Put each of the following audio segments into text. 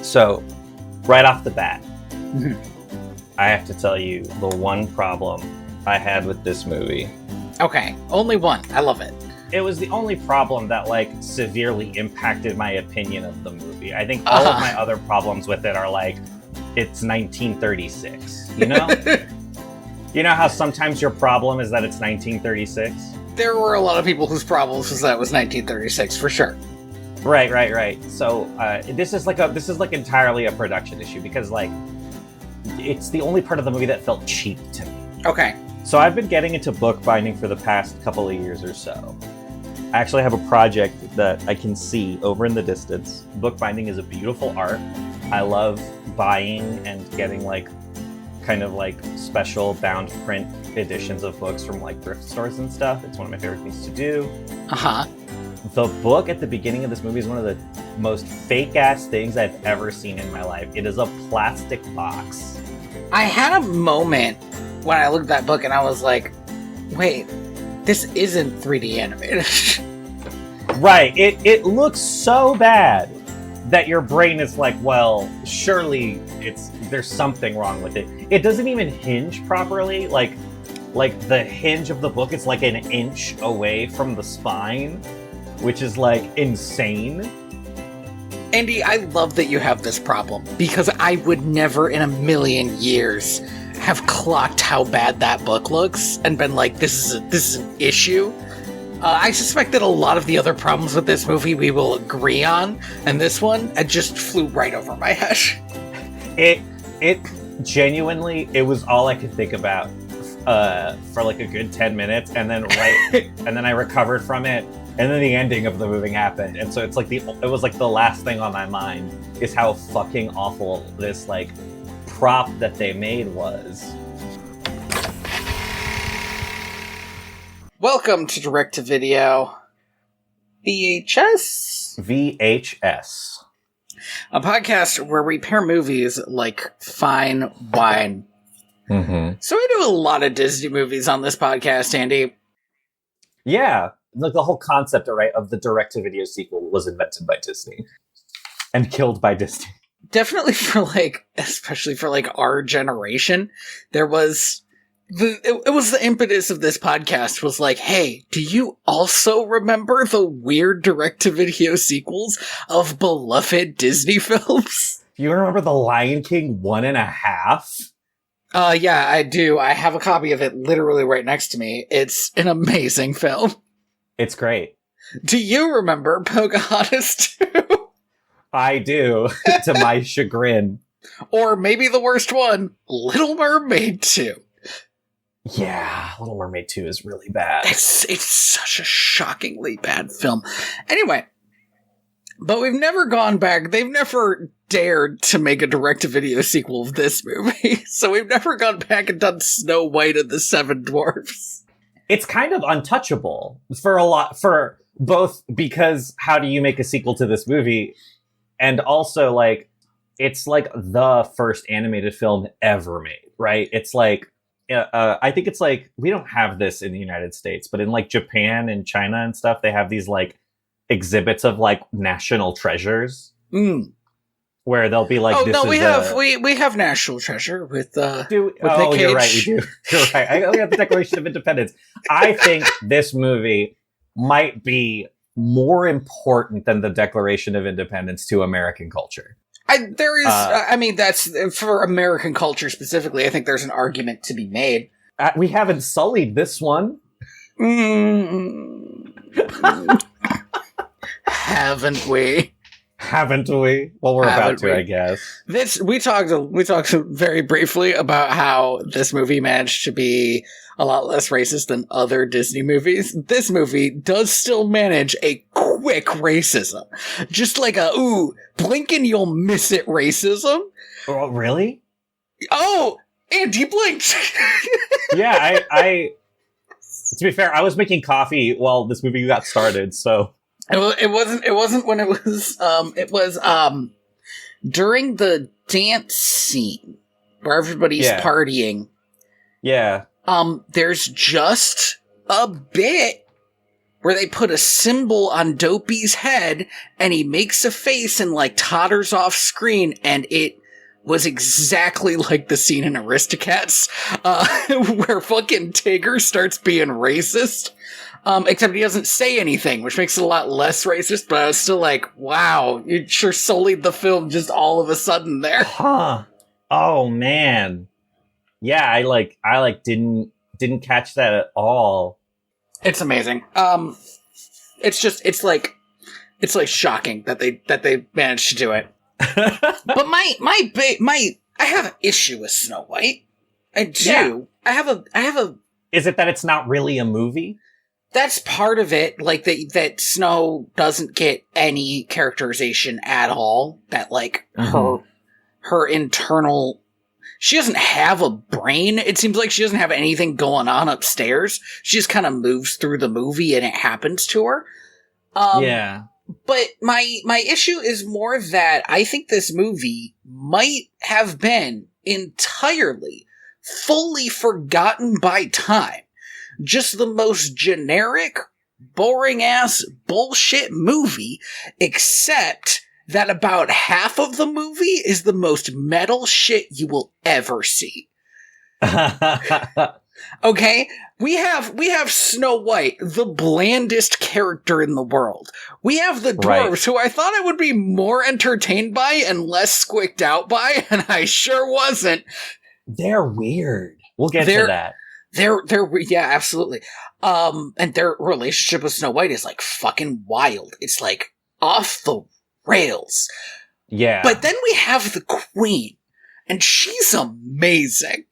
So, right off the bat, I have to tell you the one problem I had with this movie. Okay, only one. I love it. It was the only problem that, like, severely impacted my opinion of the movie. I think all of my other problems with it are, like, it's 1936, you know? You know how sometimes your problem is that it's 1936? There were a lot of people whose problems was that it was 1936, for sure. Right. So this is like entirely a production issue because like it's the only part of the movie that felt cheap to me. Okay. So I've been getting into bookbinding for the past couple of years or so. I actually have a project that I can see over in the distance. Bookbinding is a beautiful art. I love buying and getting like kind of like special bound print editions of books from like thrift stores and stuff. It's one of my favorite things to do. The book at the beginning of this movie is one of the most fake-ass things I've ever seen in my life. It is a plastic box. I had a moment when I looked at that book and I was like, wait, this isn't 3D animated. Right. It looks so bad that your brain is like, well, surely there's something wrong with it. It doesn't even hinge properly. Like the hinge of the book is like an inch away from the spine, which is like insane. Andy, I love that you have this problem because I would never in a million years have clocked how bad that book looks and been like, this is an issue. I suspect that a lot of the other problems with this movie we will agree on, and this one, it just flew right over my head. It genuinely, it was all I could think about for like a good 10 minutes, and then and then I recovered from it. And then the ending of the movie happened, and so it's like it was like the last thing on my mind is how fucking awful this like prop that they made was. Welcome to Direct to Video VHS, a podcast where we pair movies like fine wine. Mm-hmm. So we do a lot of Disney movies on this podcast, Andy. Yeah. Like the whole concept, right, of the direct-to-video sequel was invented by Disney and killed by Disney. Definitely especially for our generation, there was it was the impetus of this podcast was like, hey, do you also remember the weird direct-to-video sequels of beloved Disney films? You remember The Lion King 1.5? Yeah, I do. I have a copy of it literally right next to me. It's an amazing film. It's great. Do you remember Pocahontas 2? I do, to my chagrin. Or maybe the worst one, Little Mermaid 2. Yeah, Little Mermaid 2 is really bad. It's such a shockingly bad film. Anyway, but we've never gone back. They've never dared to make a direct-to-video sequel of this movie. So we've never gone back and done Snow White and the Seven Dwarfs. It's kind of untouchable for both because how do you make a sequel to this movie? And also like, it's like the first animated film ever made, right? It's like, I think it's like, we don't have this in the United States, but in like Japan and China and stuff, they have these like exhibits of like national treasures. Where they'll be like, we have National Treasure with Nick Cage. You're right, we do. You're right. We have the Declaration of Independence. I think this movie might be more important than the Declaration of Independence to American culture. That's for American culture specifically. I think there's an argument to be made. We haven't sullied this one. Haven't we? Haven't we? Well, we're about to, I guess. We talked very briefly about how this movie managed to be a lot less racist than other Disney movies. This movie does still manage a quick racism. Just like blink and you'll miss it racism. Oh, really? Oh, Andy blinked. Yeah, I to be fair, I was making coffee while this movie got started, so... It wasn't when it was during the dance scene where everybody's partying. Yeah. There's just a bit where they put a symbol on Dopey's head and he makes a face and like totters off screen, and it was exactly like the scene in Aristocats, where fucking Tigger starts being racist. Except he doesn't say anything, which makes it a lot less racist, but I was still like, wow, you sure sullied the film just all of a sudden there. Huh. Oh man. Yeah, I didn't catch that at all. It's amazing. It's like shocking that they managed to do it. But I have an issue with Snow White. I do. Yeah. I have a. Is it that it's not really a movie? That's part of it. Like that Snow doesn't get any characterization at all. That like her internal. She doesn't have a brain. It seems like she doesn't have anything going on upstairs. She just kind of moves through the movie and it happens to her. Yeah. But my issue is more that I think this movie might have been entirely, fully forgotten by time. Just the most generic, boring-ass bullshit movie, except that about half of the movie is the most metal shit you will ever see. Okay? We have Snow White, the blandest character in the world. We have the dwarves, who I thought I would be more entertained by and less squicked out by, and I sure wasn't. They're weird. We'll get to that. Yeah, absolutely. And their relationship with Snow White is like fucking wild. It's like off the rails. Yeah. But then we have the Queen, and she's amazing.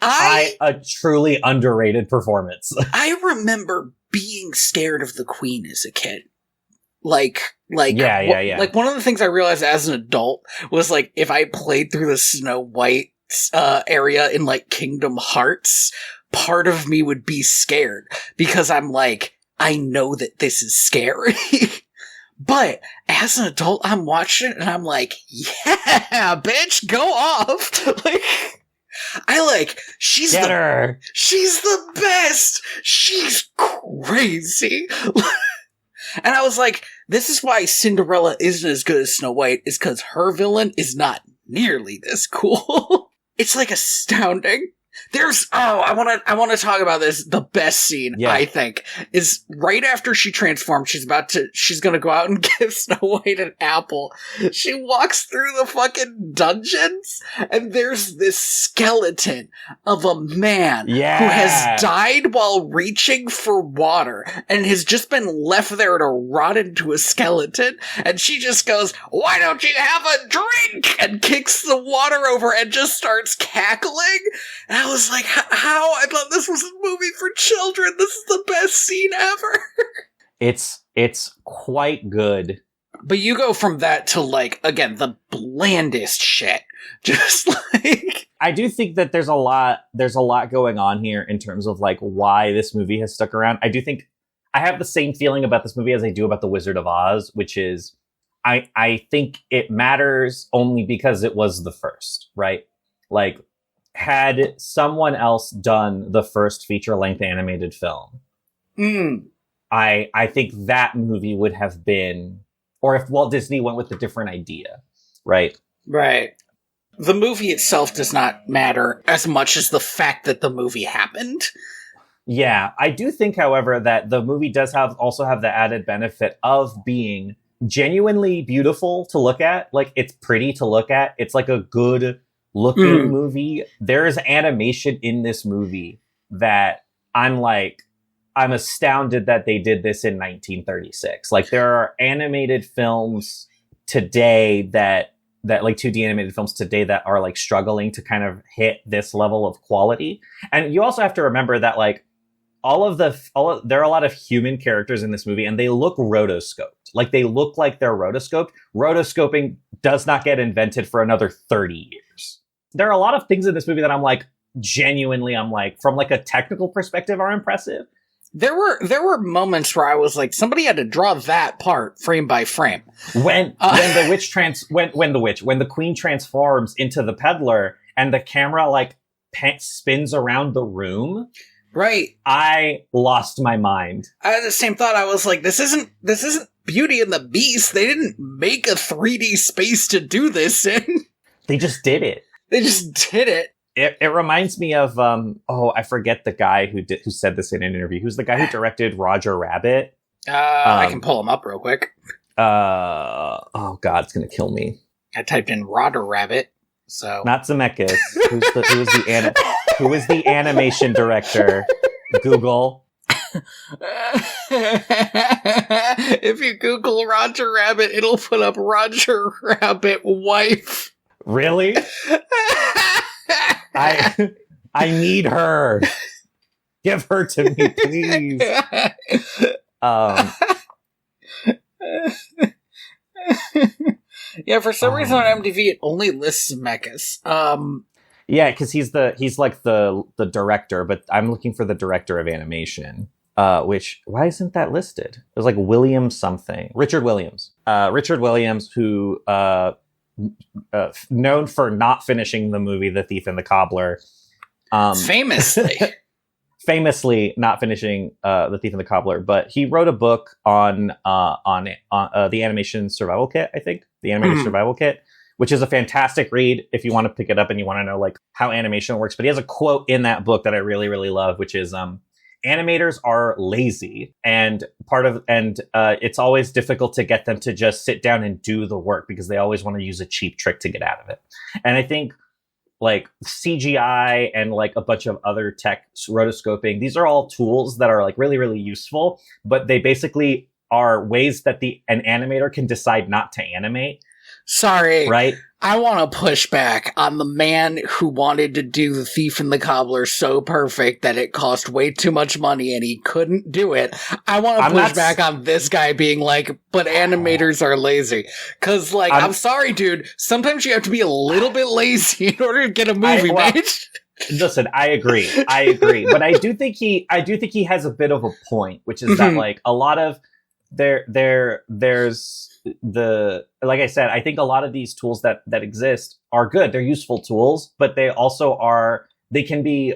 A truly underrated performance. I remember being scared of the Queen as a kid. Like, Like one of the things I realized as an adult was like, if I played through the Snow White area in like Kingdom Hearts, part of me would be scared because I'm like, I know that this is scary. But as an adult, I'm watching it and I'm like, yeah, bitch, go off. She's the best. She's crazy. And I was like, this is why Cinderella isn't as good as Snow White, is because her villain is not nearly this cool. It's like astounding. I want to talk about this. The best scene, I think, is right after she transforms. She's gonna go out and give Snow White an apple. She walks through the fucking dungeons, and there's this skeleton of a man who has died while reaching for water and has just been left there to rot into a skeleton. And she just goes, "Why don't you have a drink?" and kicks the water over and just starts cackling. And I was like, how? I thought this was a movie for children. This is the best scene ever. It's quite good. But you go from that to like, again, the blandest shit. Just like, I do think that there's a lot going on here in terms of like why this movie has stuck around. I do think I have the same feeling about this movie as I do about The Wizard of Oz, which is I think it matters only because it was the first, right? Like, had someone else done the first feature-length animated film, I think that movie would have been, or if Walt Disney went with a different idea, right? Right. The movie itself does not matter as much as the fact that the movie happened. Yeah, I do think, however, that the movie does also have the added benefit of being genuinely beautiful to look at. Like, it's pretty to look at. It's like a good looking movie. There is animation in this movie that I'm astounded that they did this in 1936. Like, there are animated films today that like 2D animated films today that are like struggling to kind of hit this level of quality. And you also have to remember that like there are a lot of human characters in this movie and they look rotoscoped. Like, they look like they're rotoscoped. Rotoscoping does not get invented for another 30 years. There are a lot of things in this movie that I'm like, genuinely, I'm like, from like a technical perspective are impressive. There were moments where I was like, somebody had to draw that part frame by frame. When the queen transforms into the peddler and the camera like spins around the room, right? I lost my mind. I had the same thought. I was like, this isn't Beauty and the Beast. They didn't make a 3D space to do this in. They just did it. It reminds me of I forget the guy who said this in an interview. Who's the guy who directed Roger Rabbit? I can pull him up real quick. Oh God, it's gonna kill me. I typed in Roger Rabbit, so not Zemeckis. Who is the animation director? Google. If you Google Roger Rabbit, it'll put up Roger Rabbit wife. Really? I need her. Give her to me, please. Yeah, for some reason on MTV it only lists Zemeckis. Yeah, because he's like the director, but I'm looking for the director of animation. Which, why isn't that listed? It was like William something. Richard Williams. Richard Williams, who known for not finishing the movie The Thief and the Cobbler. Famously not finishing The Thief and the Cobbler, but he wrote a book on the animation survival kit, I think. The animated survival kit, which is a fantastic read if you want to pick it up and you want to know like how animation works. But he has a quote in that book that I really, really love, which is animators are lazy, and it's always difficult to get them to just sit down and do the work because they always want to use a cheap trick to get out of it. And I think like CGI and like a bunch of other tech, rotoscoping, these are all tools that are like really, really useful, but they basically are ways that an animator can decide not to animate. Sorry. Right? I want to push back on the man who wanted to do The Thief and the Cobbler so perfect that it cost way too much money and he couldn't do it. I want to push back on this guy being like, but animators are lazy. Cause like, I'm sorry, dude. Sometimes you have to be a little bit lazy in order to get a movie made. Listen, I agree. But I do think he has a bit of a point, which is that like a lot of there's like I said, I think a lot of these tools that exist are good. They're useful tools, but they can be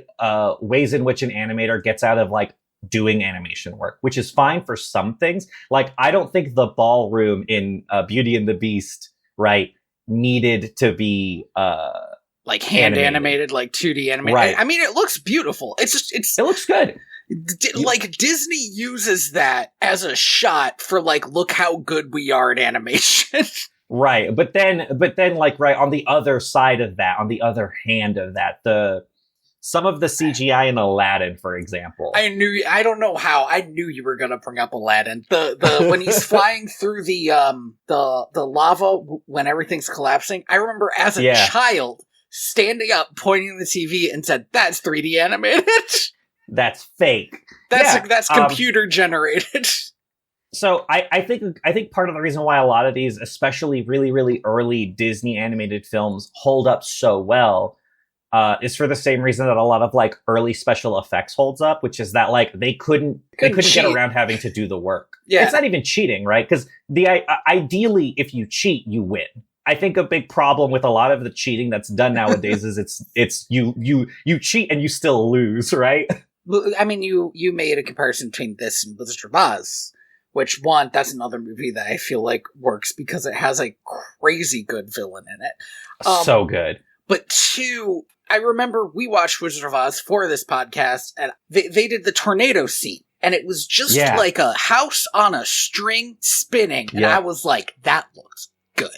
ways in which an animator gets out of like doing animation work, which is fine for some things. Like, I don't think the ballroom in Beauty and the Beast, right, needed to be like hand animated, like 2D animated. Right. I mean, it looks beautiful. It looks good. Like Disney uses that as a shot for like, look how good we are at animation. Right. But then like right on the other side of that, on the other hand of that, some of the CGI in Aladdin, for example. I don't know how. I knew you were gonna bring up Aladdin. The when he's flying through the lava when everything's collapsing. I remember as a child standing up, pointing the TV and said, "That's 3D animated." That's fake. That's computer generated. So I think part of the reason why a lot of these, especially really, really early Disney animated films, hold up so well is for the same reason that a lot of like early special effects holds up, which is that like they couldn't get around having to do the work. Yeah. It's not even cheating, right? Because ideally, if you cheat, you win. I think a big problem with a lot of the cheating that's done nowadays is it's you cheat and you still lose, right? I mean, you made a comparison between this and Wizard of Oz, which, one, that's another movie that I feel like works because it has a crazy good villain in it. So good. But two, I remember we watched Wizard of Oz for this podcast, and they did the tornado scene, and it was just like a house on a string spinning, and I was like, that looks good.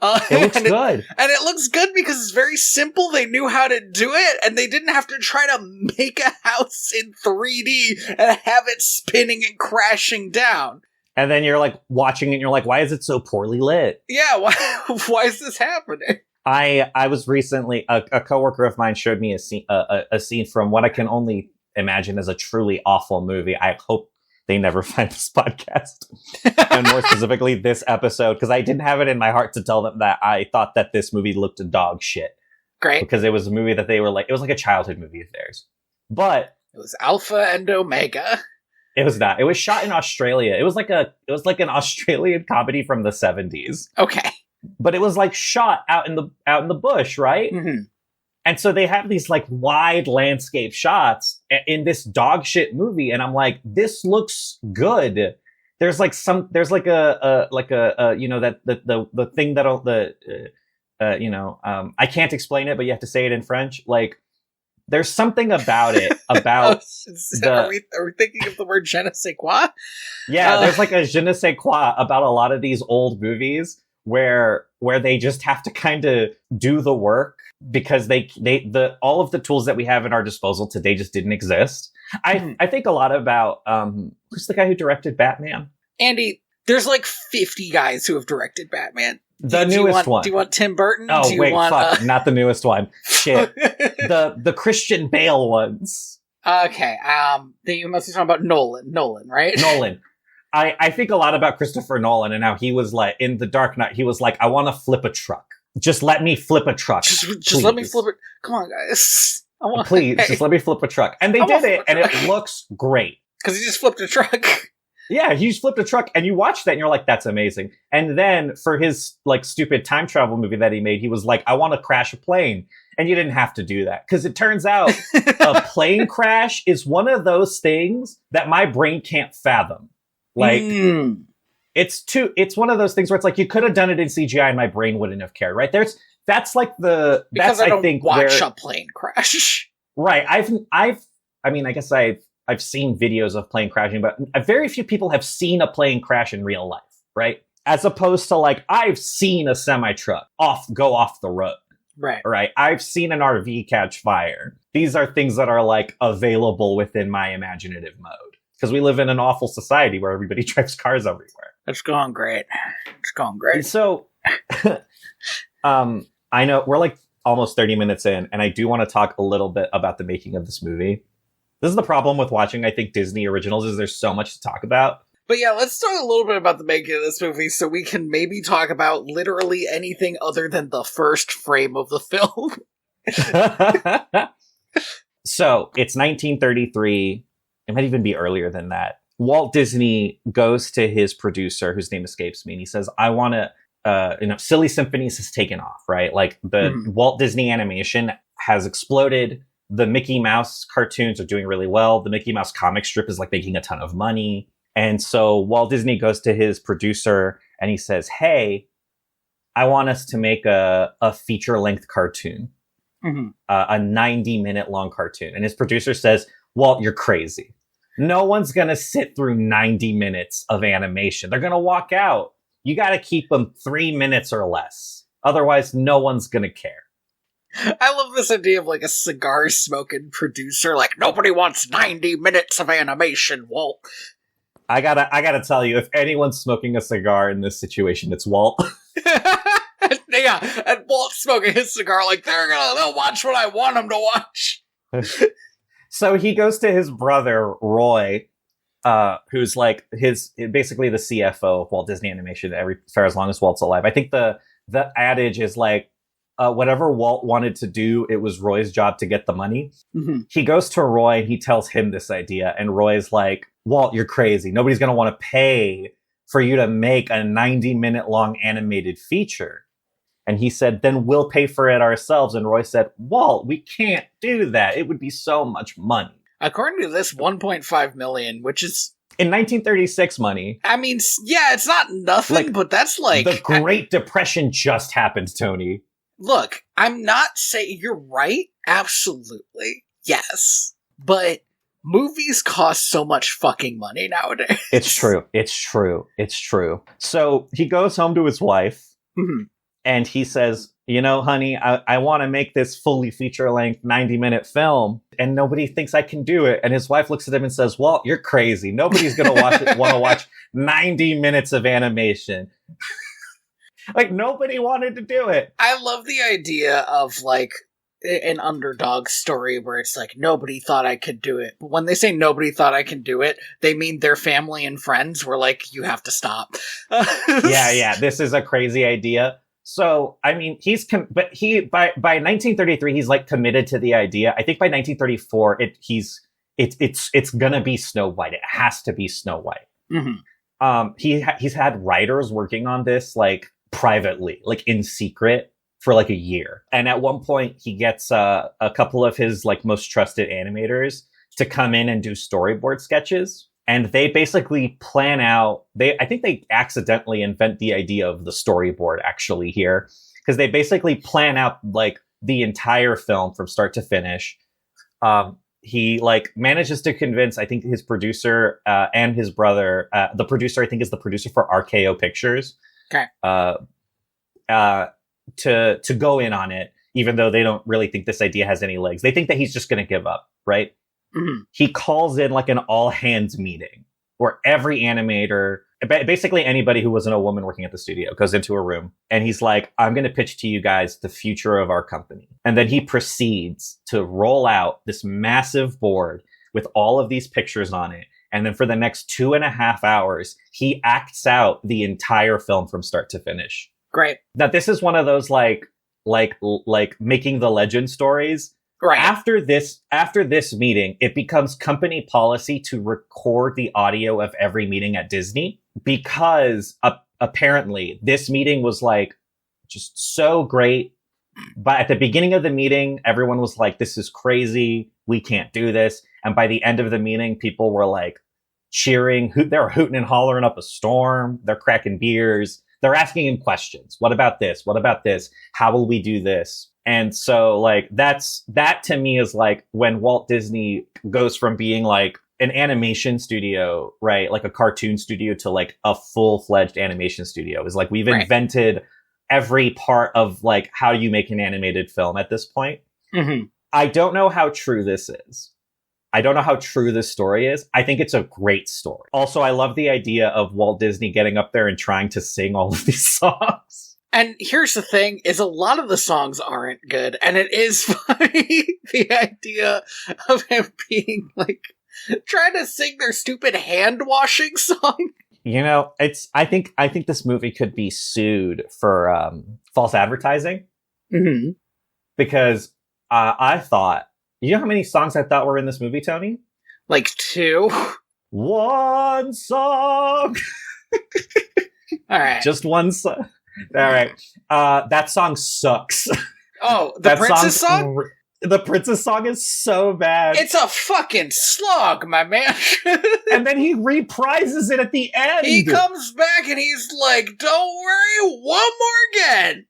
It looks good. And it looks good because it's very simple. They knew how to do it, and they didn't have to try to make a house in 3D and have it spinning and crashing down. And then you're like watching it and you're like, why is it so poorly lit? Yeah, why is this happening? I was recently, a coworker of mine showed me a scene from what I can only imagine as a truly awful movie. I hope they never find this podcast. And more specifically, this episode, because I didn't have it in my heart to tell them that I thought that this movie looked dog shit. Great. Because it was a movie that they were like, it was like a childhood movie of theirs. But it was Alpha and Omega. It was not. It was shot in Australia. It was like an Australian comedy from the 70s. Okay. But it was like shot out in the bush, right? Mm-hmm. And so they have these like wide landscape shots in this dog shit movie, and I'm like, this looks good. There's like a you know, that the thing I can't explain it, but you have to say it in French. Like, there's something about it about are we thinking of the word je ne sais quoi? Yeah, there's like a je ne sais quoi about a lot of these old movies where they just have to kind of do the work because all of the tools that we have at our disposal today just didn't exist. I think a lot about who's the guy who directed Batman? Andy, there's like 50 guys who have directed Batman. The newest one. Do you want Tim Burton? Oh, fuck, not the newest one. Shit. the Christian Bale ones. Okay, you must be talking about Nolan, right? Nolan. I think a lot about Christopher Nolan and how he was like, in The Dark Knight, he was like, I want to flip a truck. Just let me flip a truck. Just let me flip it. Come on, guys. Please, just let me flip a truck. And they did it, and it looks great. Because he just flipped a truck. Yeah, he just flipped a truck, and you watch that, and you're like, that's amazing. And then, for his, like, stupid time travel movie that he made, he was like, I want to crash a plane. And you didn't have to do that. Because it turns out, a plane crash is one of those things that my brain can't fathom. Like, it's one of those things where it's like, you could have done it in CGI and my brain wouldn't have cared, right? That's like the, because that's, I don't I think, watch a plane crash. Right. I guess I've seen videos of plane crashing, but very few people have seen a plane crash in real life, right? As opposed to like, I've seen a semi-truck go off the road. Right. Right. I've seen an RV catch fire. These are things that are like available within my imaginative mode. Because we live in an awful society where everybody drives cars everywhere. It's going great. And so, I know we're like almost 30 minutes in, and I do want to talk a little bit about the making of this movie. This is the problem with watching, I think, Disney originals, is there's so much to talk about. But yeah, let's talk a little bit about the making of this movie so we can maybe talk about literally anything other than the first frame of the film. So, it's 1933. It might even be earlier than that. Walt Disney goes to his producer, whose name escapes me, and he says, I want to, Silly Symphonies has taken off, right? Like, the Walt Disney animation has exploded. The Mickey Mouse cartoons are doing really well. The Mickey Mouse comic strip is, like, making a ton of money. And so Walt Disney goes to his producer, and he says, hey, I want us to make a feature-length cartoon. A 90-minute long cartoon. And his producer says, Walt, you're crazy. No one's going to sit through 90 minutes of animation. They're going to walk out. You got to keep them 3 minutes or less. Otherwise, no one's going to care. I love this idea of like a cigar smoking producer. Like, nobody wants 90 minutes of animation, Walt. I gotta tell you, if anyone's smoking a cigar in this situation, it's Walt. Yeah, and Walt's smoking his cigar like they'll watch what I want them to watch. So he goes to his brother, Roy, who's like basically the CFO of Walt Disney Animation for as long as Walt's alive. I think the adage is like, whatever Walt wanted to do, it was Roy's job to get the money. He goes to Roy and he tells him this idea, and Roy's like, Walt, you're crazy. Nobody's going to want to pay for you to make a 90-minute long animated feature. And he said, then we'll pay for it ourselves. And Roy said, Walt, we can't do that. It would be so much money. According to this, 1.5 million, which is... in 1936 money. I mean, yeah, it's not nothing, but that's like... the Great Depression just happened, Tony. Look, I'm not saying... You're right. Absolutely. Yes. But movies cost so much fucking money nowadays. It's true. So he goes home to his wife. And he says, honey, I want to make this fully feature-length 90-minute film, and nobody thinks I can do it. And his wife looks at him and says, Walt, you're crazy. Nobody's going to want to watch 90 minutes of animation. Like, nobody wanted to do it. I love the idea of, like, an underdog story where it's like, nobody thought I could do it. But when they say nobody thought I can do it, they mean their family and friends were like, you have to stop. Yeah, this is a crazy idea. So, I mean, by 1933, he's like committed to the idea. I think by 1934, it's gonna be Snow White. It has to be Snow White. He's had writers working on this like privately, like in secret for like a year. And at one point he gets a couple of his like most trusted animators to come in and do storyboard sketches. And they basically plan out, I think they accidentally invent the idea of the storyboard actually here. Because they basically plan out like the entire film from start to finish. He like manages to convince, I think, his producer and his brother. The producer, I think, is the producer for RKO Pictures. Okay. To go in on it, even though they don't really think this idea has any legs. They think that he's just going to give up, right? He calls in like an all hands meeting where every animator, basically anybody who wasn't a woman working at the studio, goes into a room and he's like, I'm going to pitch to you guys the future of our company. And then he proceeds to roll out this massive board with all of these pictures on it. And then for the next 2.5 hours, he acts out the entire film from start to finish. Great. Now, this is one of those like making the legend stories. Right. After this meeting, it becomes company policy to record the audio of every meeting at Disney because apparently this meeting was like just so great. But at the beginning of the meeting, everyone was like, this is crazy. We can't do this. And by the end of the meeting, people were like cheering. They were hooting and hollering up a storm. They're cracking beers. They're asking him questions. What about this? What about this? How will we do this? And so like that to me is like when Walt Disney goes from being like an animation studio, right? Like a cartoon studio to like a full-fledged animation studio. Is like we've invented every part of like how you make an animated film at this point. I don't know how true this is. I don't know how true this story is. I think it's a great story. Also, I love the idea of Walt Disney getting up there and trying to sing all of these songs. And here's the thing, is a lot of the songs aren't good, and it is funny, the idea of him being, like, trying to sing their stupid hand-washing song. You know, I think this movie could be sued for false advertising. Because I thought, you know how many songs I thought were in this movie, Tony? Like 2? One song! Alright. Just one song. All right. That song sucks. Oh, the princess song? The princess song is so bad. It's a fucking slog, my man. And then he reprises it at the end. He comes back and he's like, don't worry, one more again.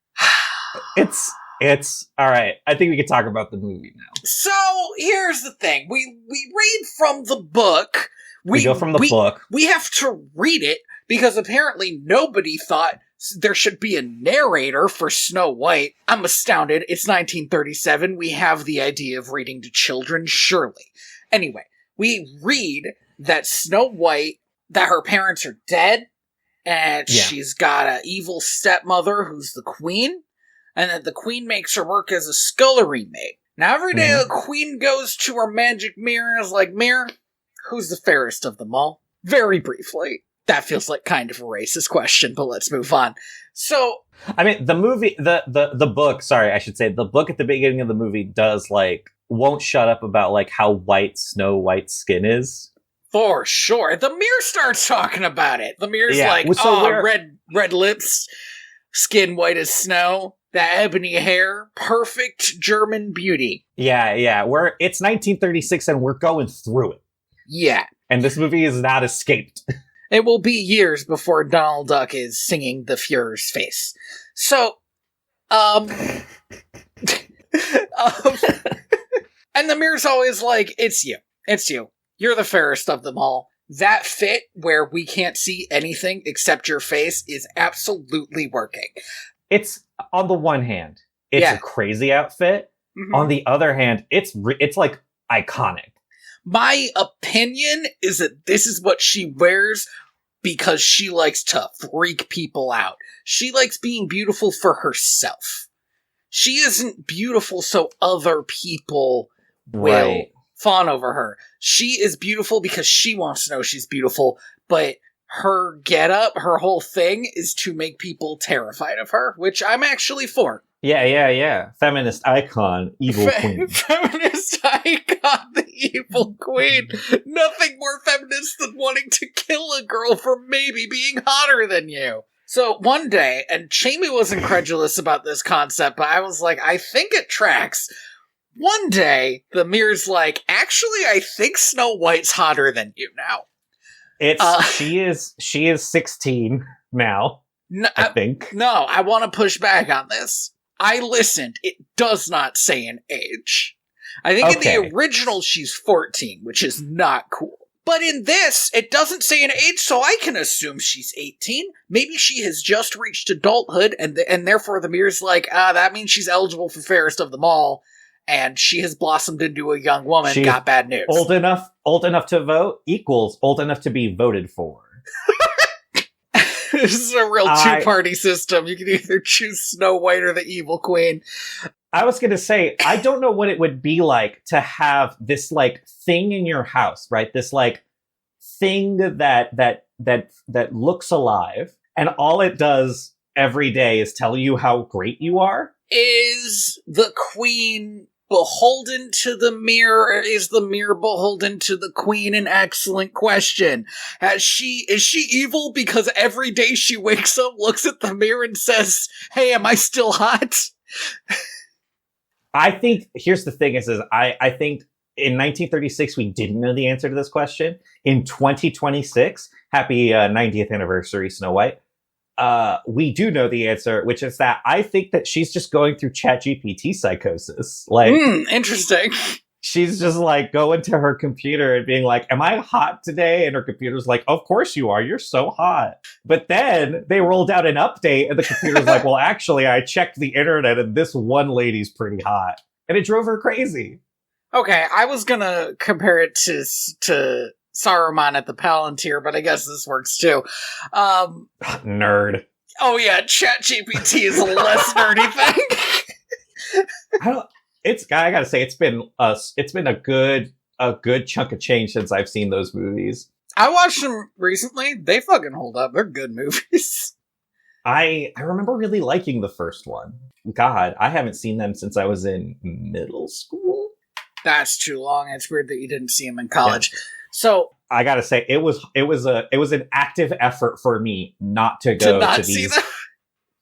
It's all right. I think we can talk about the movie now. So here's the thing. We read from the book. We go from the book. We have to read it because apparently nobody thought there should be a narrator for Snow White. I'm astounded. It's 1937. We have the idea of reading to children, surely. Anyway, we read that Snow White, that her parents are dead, and she's got an evil stepmother who's the queen, and that the queen makes her work as a scullery maid. Now every day the queen goes to her magic mirror and is like, mirror, who's the fairest of them all? Very briefly. That feels like kind of a racist question, but let's move on. So, I mean, the movie, the book, sorry, I should say, the book at the beginning of the movie does, like, won't shut up about, like, how white Snow White's skin is. For sure. The mirror starts talking about it. The mirror's like, so red lips, skin white as snow, that ebony hair, perfect German beauty. Yeah. It's 1936 and we're going through it. Yeah. And this movie is not escaped. It will be years before Donald Duck is singing the Fuhrer's face. So, and the mirror's always like, it's you. You're the fairest of them all. That fit where we can't see anything except your face is absolutely working. It's, on the one hand, it's a crazy outfit. On the other hand, it's like iconic. My opinion is that this is what she wears because she likes to freak people out. She likes being beautiful for herself. She isn't beautiful so other people will fawn over her. She is beautiful because she wants to know she's beautiful, but her getup, her whole thing is to make people terrified of her, which I'm actually for. Yeah. Feminist icon, evil queen. Feminist icon, the evil queen. Nothing more feminist than wanting to kill a girl for maybe being hotter than you. So one day, and Jamie was incredulous about this concept, but I was like, I think it tracks. One day, the mirror's like, actually, I think Snow White's hotter than you now. She is 16 now, I think. No, I want to push back on this. I listened. It does not say an age. I think in the original she's 14, which is not cool. But in this, it doesn't say an age, so I can assume she's 18. Maybe she has just reached adulthood, and therefore the mirror's like, that means she's eligible for fairest of them all, and she has blossomed into a young woman. She's got bad news. Old enough to vote equals old enough to be voted for. This is a real two-party system. You can either choose Snow White or the evil queen. I was going to say, I don't know what it would be like to have this, like, thing in your house, right? This, like, thing that looks alive, and all it does every day is tell you how great you are. Is the queen beholden to the mirror, or is the mirror beholden to the queen? An excellent question. Is she evil because every day she wakes up, looks at the mirror, and says, "Hey, am I still hot?" I think, here's the thing, I think in 1936 we didn't know the answer to this question. In 2026, happy 90th anniversary, Snow White, we do know the answer, which is that I think that she's just going through ChatGPT psychosis. Like, interesting. She's just like going to her computer and being like, am I hot today? And her computer's like, of course you are. You're so hot. But then they rolled out an update and the computer's like, well, actually, I checked the internet and this one lady's pretty hot. And it drove her crazy. Okay, I was going to compare it to Saruman at the Palantir, but I guess this works too. Nerd. Oh yeah, ChatGPT is a less nerdy thing. I gotta say, it's been a good chunk of change since I've seen those movies. I watched them recently. They fucking hold up. They're good movies. I remember really liking the first one. God, I haven't seen them since I was in middle school. That's too long. It's weird that you didn't see them in college. Yeah. So I gotta say, it was an active effort for me not to go to these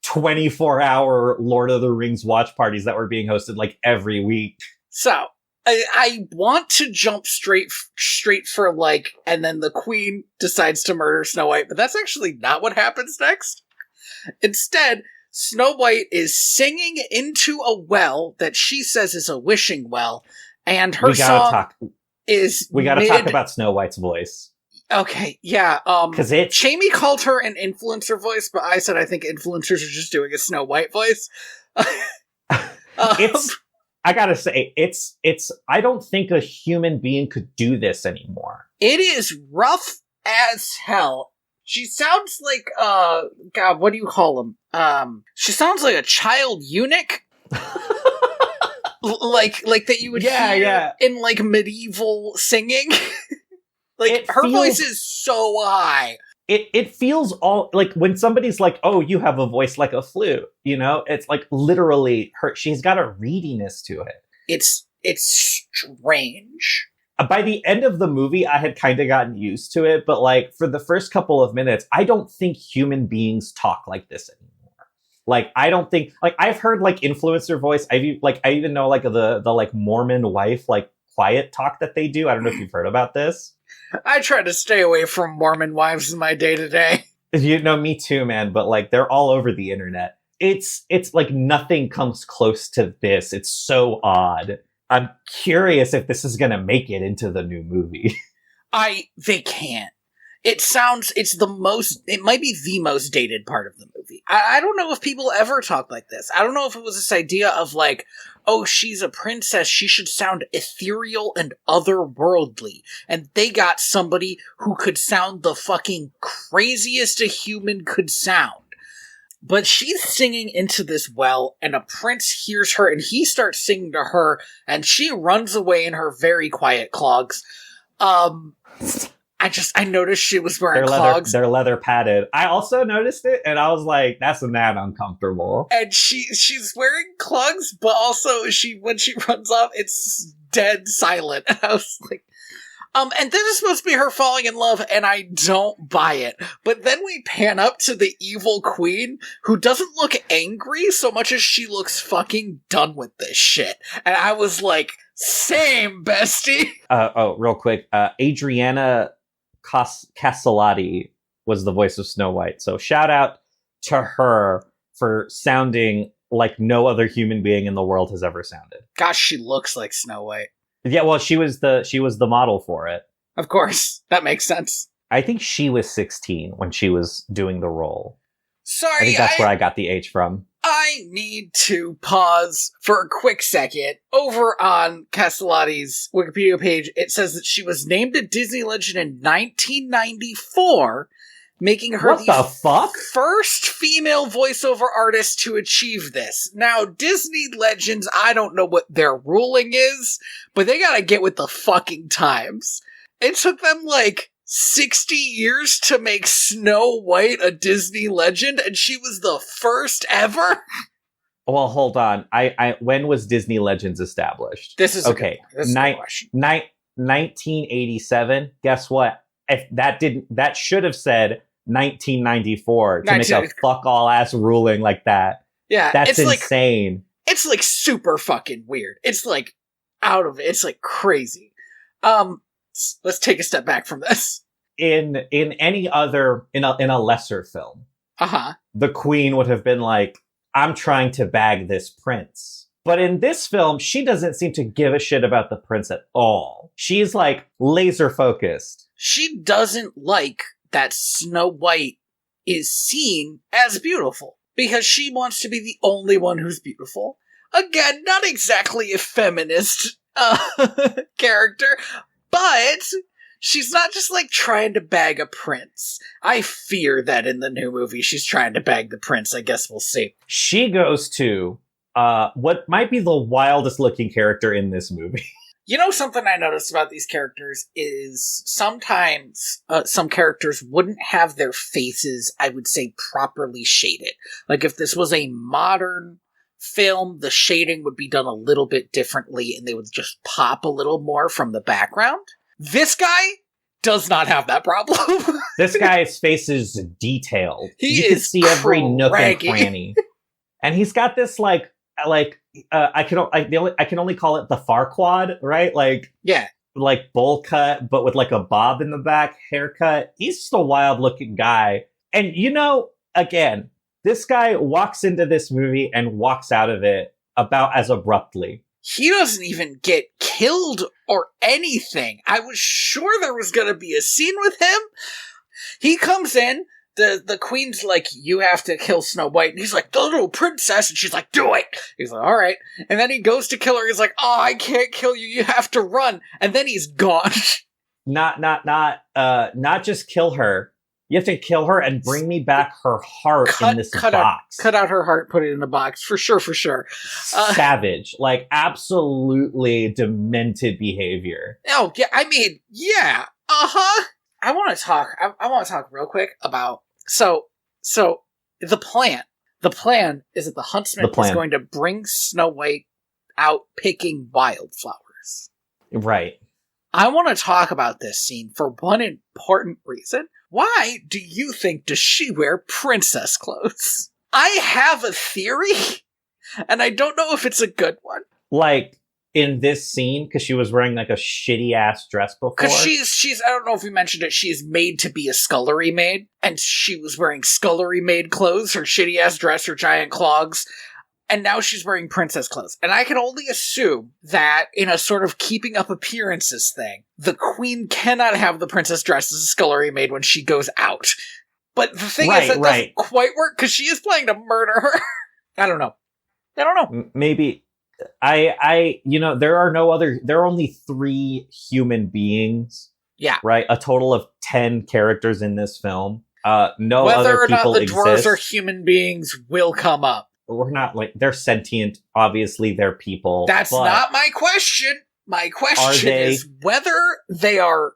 24-hour Lord of the Rings watch parties that were being hosted like every week. So I want to jump straight for like, and then the queen decides to murder Snow White, but that's actually not what happens next. Instead, Snow White is singing into a well that she says is a wishing well, and her song is we gotta talk about Snow White's voice. Okay, yeah, because Jamie called her an influencer voice, but I said I think influencers are just doing a Snow White voice. I gotta say, it's I don't think a human being could do this anymore. It is rough as hell. She sounds like, God, what do you call him? She sounds like a child eunuch. like that you would hear in, like, medieval singing. Like, her voice is so high. It feels all like when somebody's like, oh, you have a voice like a flute, you know? It's like literally she's got a readiness to it. It's strange. By the end of the movie, I had kind of gotten used to it, but like for the first couple of minutes, I don't think human beings talk like this anymore. Like, I don't think, like, I've heard like influencer voice. I even know like the like Mormon wife, like quiet talk that they do. I don't know if you've heard about this. I try to stay away from Mormon wives in my day-to-day. You know, me too, man. But like, they're all over the internet. It's like nothing comes close to this. It's so odd. I'm curious if this is going to make it into the new movie. They can't. It might be the most dated part of the movie. I don't know if people ever talk like this. I don't know if it was this idea of like, oh, she's a princess, she should sound ethereal and otherworldly. And they got somebody who could sound the fucking craziest a human could sound. But she's singing into this well, and a prince hears her, and he starts singing to her, and she runs away in her very quiet clogs. I noticed she was wearing clogs. They're leather padded. I also noticed it, and I was like, that's mad uncomfortable. And she's wearing clogs, but also when she runs off, it's dead silent. And I was like, and this is supposed to be her falling in love, and I don't buy it. But then we pan up to the evil queen, who doesn't look angry so much as she looks fucking done with this shit. And I was like, same, bestie. Real quick. Adriana Castellati was the voice of Snow White. So shout out to her for sounding like no other human being in the world has ever sounded. Gosh, she looks like Snow White. Yeah, well, she was the model for it. Of course, that makes sense. I think she was 16 when she was doing the role. Sorry, I think that's where I got the age from. I need to pause for a quick second. Over on Castellati's Wikipedia page, it says that she was named a Disney legend in 1994, making her the first female voiceover artist to achieve this. Now, Disney legends, I don't know what their ruling is, but they gotta get with the fucking times. It took them 60 years to make Snow White a Disney legend, and she was the first ever? Well, hold on. When was Disney Legends established? This is okay. This is a question. 1987. Guess what? If that should have said 1994 to make a fuck all ass ruling like that. Yeah, that's insane. It's super fucking weird. It's out of it. It's crazy. Let's take a step back from this. In any other in a lesser film, the queen would have been like, I'm trying to bag this prince. But in this film, she doesn't seem to give a shit about the prince at all. She's laser focused. She doesn't like that Snow White is seen as beautiful because she wants to be the only one who's beautiful. Again, not exactly a feminist character, but she's not just trying to bag a prince. I fear that in the new movie she's trying to bag the prince. I guess we'll see. She goes to what might be the wildest looking character in this movie. You know, something I noticed about these characters is sometimes some characters wouldn't have their faces, I would say, properly shaded. If this was a modern film, the shading would be done a little bit differently and they would just pop a little more from the background. This guy does not have that problem. This guy's face is detailed. You can see every nook and cranny. And he's got this I can only call it the Farquad, right? Yeah. Bowl cut, but with a bob in the back, haircut. He's just a wild looking guy. And again, this guy walks into this movie and walks out of it about as abruptly. He doesn't even get killed or anything. I was sure there was going to be a scene with him. He comes in, the queen's like, you have to kill Snow White. And he's like, the little princess. And she's like, do it. He's like, all right. And then he goes to kill her. He's like, oh, I can't kill you. You have to run. And then he's gone. Not just kill her. You have to kill her and bring me back her heart in this box. Cut out her heart, put it in a box. For sure. Savage. Absolutely demented behavior. Oh, yeah. I mean, yeah. Uh-huh. I want to talk real quick about... So the plan. The plan is that the huntsman is going to bring Snow White out picking wildflowers. Right. I want to talk about this scene for one important reason. Why do you think does she wear princess clothes? I have a theory, and I don't know if it's a good one. In this scene, because she was wearing a shitty ass dress before. Because she's I don't know if we mentioned it, she's made to be a scullery maid, and she was wearing scullery maid clothes, her shitty ass dress, her giant clogs, and now she's wearing princess clothes. And I can only assume that in a sort of keeping up appearances thing, the queen cannot have the princess dress as a scullery maid when she goes out. But the thing is that doesn't quite work, because she is planning to murder her. I don't know. Maybe... there are only 3 human beings. Yeah. Right? A total of 10 characters in this film. No Whether other or not people the exist. dwarves are human beings will come up. We're not they're sentient. Obviously, they're people. That's not my question. My question is whether they are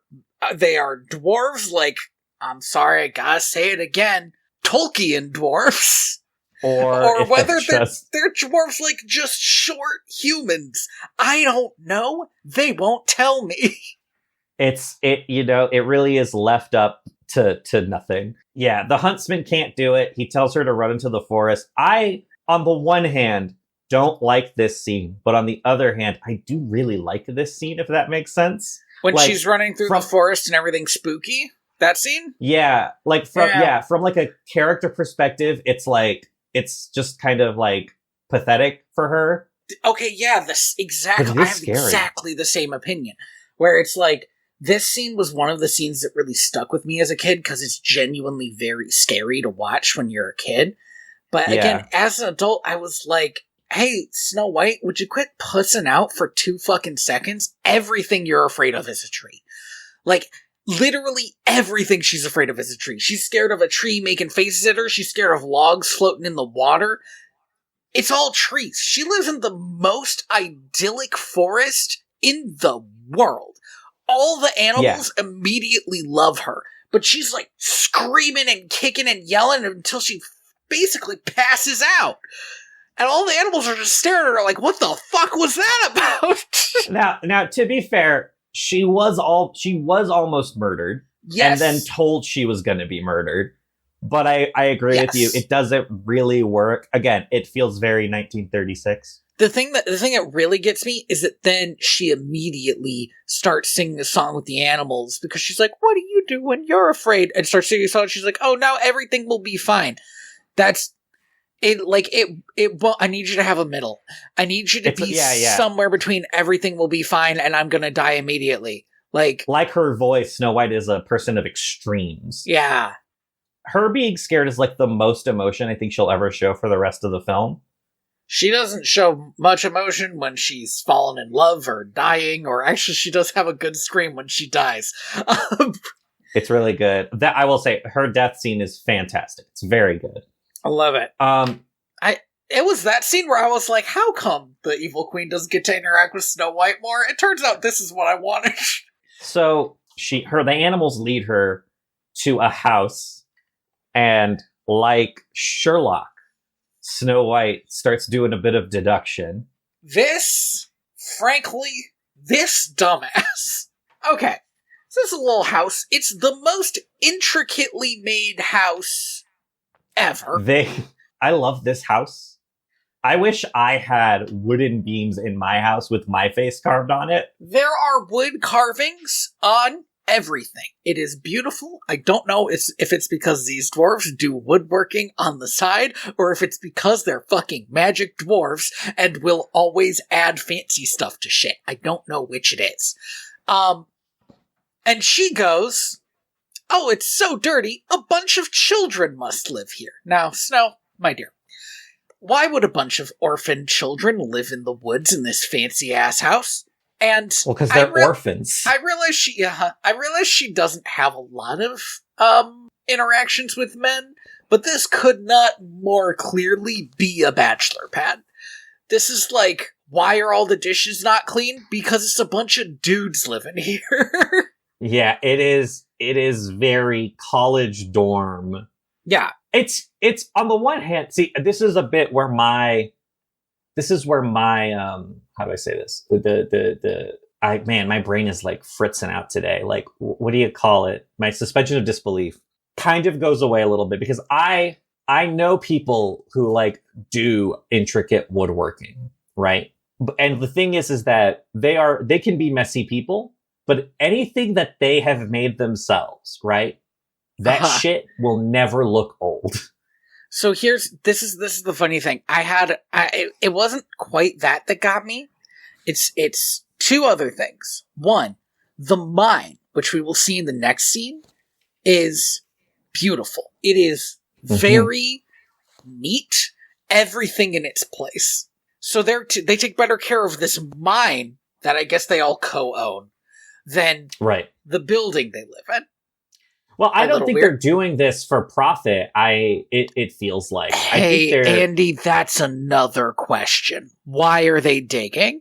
they are dwarves like, I'm sorry, I gotta say it again, Tolkien dwarfs. Or whether they're dwarves like just short humans. I don't know. They won't tell me. It really is left up to nothing. Yeah, the huntsman can't do it. He tells her to run into the forest. I, on the one hand, don't like this scene, but on the other hand, I do really like this scene, if that makes sense. When she's running through the forest and everything's spooky, that scene? Yeah, from like a character perspective, it's just kind of like pathetic for her. Okay, yeah, I have exactly the same opinion. Where it's like, this scene was one of the scenes that really stuck with me as a kid because it's genuinely very scary to watch when you're a kid. But again, as an adult, I was like, hey, Snow White, would you quit pussing out for 2 fucking seconds? Everything you're afraid of is a tree. Like, literally everything she's afraid of is a tree. She's scared of a tree making faces at her. She's scared of logs floating in the water. It's all trees. She lives in the most idyllic forest in the world. All the animals immediately love her. But she's like screaming and kicking and yelling until she basically passes out. And all the animals are just staring at her like, what the fuck was that about? Now, to be fair, she was almost murdered. Yes. And then told she was going to be murdered. But I agree with you. It doesn't really work. Again, it feels very 1936. The thing that really gets me is that then she immediately starts singing a song with the animals because she's like, what do you do when you're afraid? And starts singing a song. And she's like, oh, now everything will be fine. That's it. Like it. Well, I need you to have a middle. I need you to be somewhere between everything will be fine and I'm gonna die immediately. Like her voice, Snow White is a person of extremes. Yeah. Her being scared is like the most emotion I think she'll ever show for the rest of the film. She doesn't show much emotion when she's fallen in love or dying, or actually she does have a good scream when she dies. It's really good. That I will say, her death scene is fantastic. It's very good. I love it. It was that scene where I was like, how come the evil queen doesn't get to interact with Snow White more? It turns out this is what I wanted. So the animals lead her to a house, and like Sherlock, Snow White starts doing a bit of deduction. This dumbass. Okay, so this is a little house. It's the most intricately made house ever. I love this house. I wish I had wooden beams in my house with my face carved on it. There are wood carvings on everything. It is beautiful. I don't know if it's because these dwarves do woodworking on the side, or if it's because they're fucking magic dwarves and will always add fancy stuff to shit. I don't know which it is. And she goes, oh, it's so dirty. A bunch of children must live here. Now, Snow, my dear, why would a bunch of orphaned children live in the woods in this fancy-ass house? And because they're orphans. I realize she doesn't have a lot of interactions with men, but this could not more clearly be a bachelor pad. This is like, why are all the dishes not clean? Because it's a bunch of dudes living here. Yeah, it is very college dorm. Yeah. It's on the one hand, see, this is a bit where my how do I say this? My brain is like fritzing out today. Like, what do you call it? My suspension of disbelief kind of goes away a little bit because I know people who like do intricate woodworking, right? And the thing is that they can be messy people, but anything that they have made themselves, right? That shit will never look old. So this is the funny thing. It wasn't quite that got me. It's 2 other things. One, the mine, which we will see in the next scene, is beautiful. It is very neat. Everything in its place. So they take better care of this mine that I guess they all co-own than the building they live in. Well, I don't think they're doing this for profit. It feels like. Hey, Andy, that's another question. Why are they digging?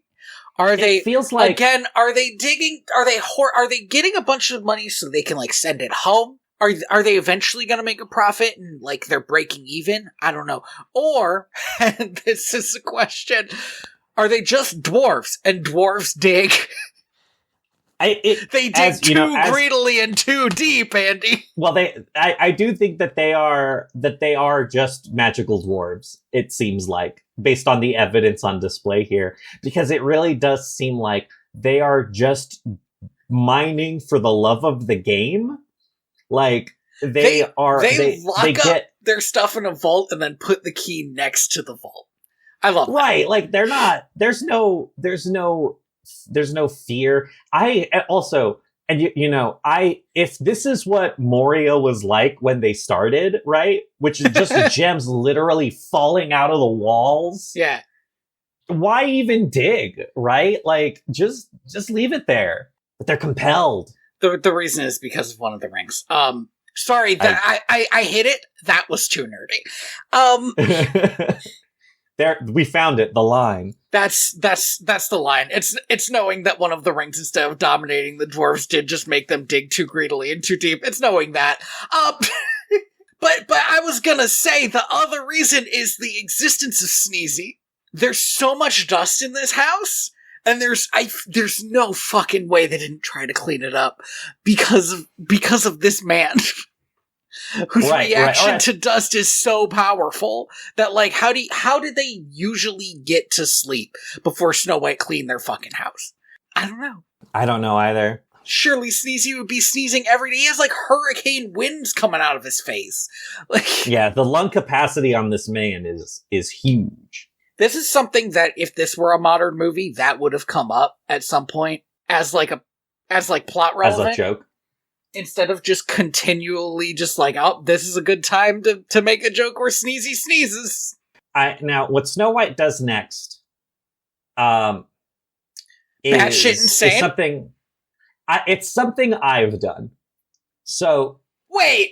Are they feels like again? Are they digging? Are they getting a bunch of money so they can like send it home? Are they eventually going to make a profit and like they're breaking even? I don't know. Or and this is a question: are they just dwarves and dwarves dig? They dig greedily and too deep, Andy. Well, I do think that they are just magical dwarves. It seems like, based on the evidence on display here, because it really does seem like they are just mining for the love of the game. Like they lock up their stuff in a vault and then put the key next to the vault. I love that. Right, like they're not. There's no fear. I also, and if this is what Moria was like when they started, right, which is just gems literally falling out of the walls. Yeah. Why even dig, right? Like just leave it there. But they're compelled. The reason is because of one of the rings. Sorry that I hit it. That was too nerdy. There, we found it. The line. That's the line. It's knowing that one of the rings, instead of dominating the dwarves, did just make them dig too greedily and too deep. It's knowing that. But I was gonna say the other reason is the existence of Sneezy. There's so much dust in this house. And there's no fucking way they didn't try to clean it up because of this man whose reaction to dust is so powerful that like how did they usually get to sleep before Snow White cleaned their fucking house? I don't know. I don't know either. Surely Sneezy would be sneezing every day. He has like hurricane winds coming out of his face. Like, yeah, the lung capacity on this man is huge. This is something that if this were a modern movie, that would have come up at some point as plot relevant. As a joke. Instead of just continually just like, oh, this is a good time to make a joke where Sneezy sneezes. Now, what Snow White does next, batshit insane? Is something. It's something I've done. So wait.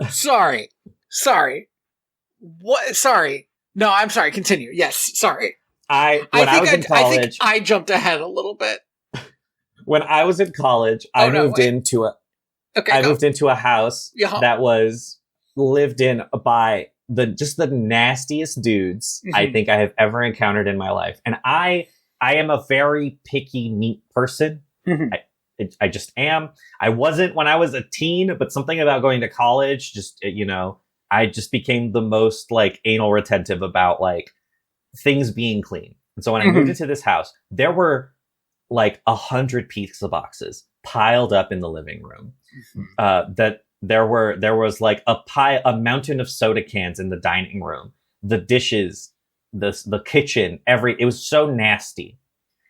Sorry. What? Sorry. No, I'm sorry. Continue. Yes, sorry. I think I jumped ahead a little bit. When I was in college, I moved into a house that was lived in by the nastiest dudes I think I have ever encountered in my life. And I am a very picky, neat person. I just am. I wasn't when I was a teen, but something about going to college, I just became the most like anal retentive about like things being clean. And so when I moved into this house, there were like 100 pizza boxes piled up in the living room. That there was like a mountain of soda cans in the dining room, the dishes, the kitchen, it was so nasty.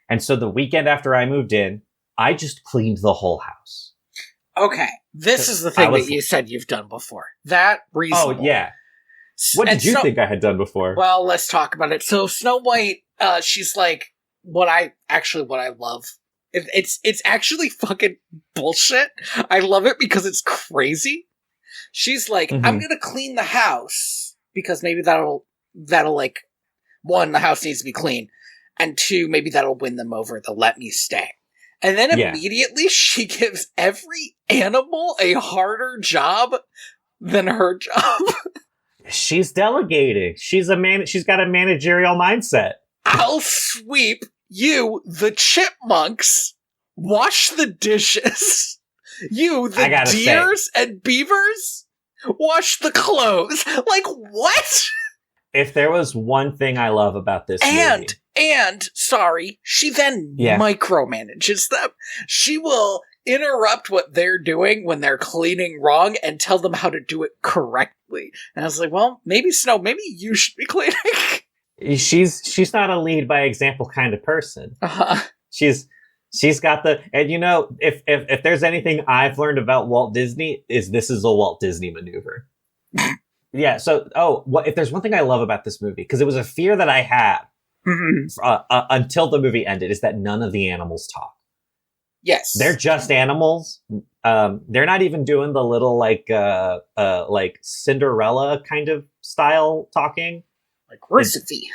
And so the weekend after I moved in, I just cleaned the whole house. Okay, this is the thing that you said you've done before. That reasonable. Oh, yeah. What did you think I had done before? Well, let's talk about it. So Snow White, she's like, what I love. It's actually fucking bullshit. I love it because it's crazy. She's like, I'm gonna clean the house because maybe that'll like, one, the house needs to be clean, and two, maybe that'll win them over. They'll let me stay. And then immediately she gives every animal a harder job than her job. She's delegating. She's got a managerial mindset. I'll sweep. You, the chipmunks, wash the dishes. You, the deers and beavers, wash the clothes. Like, what? If there was one thing I love about this movie... sorry, she then micromanages them. She will interrupt what they're doing when they're cleaning wrong and tell them how to do it correctly. And I was like, well, maybe you should be cleaning. She's not a lead by example kind of person. She's got and if there's anything I've learned about Walt Disney this is a Walt Disney maneuver. Yeah. So, if there's one thing I love about this movie, because it was a fear that I had until the movie ended, is that none of the animals talk. Yes, they're just animals. They're not even doing the little like Cinderella kind of style talking. Like Recipe.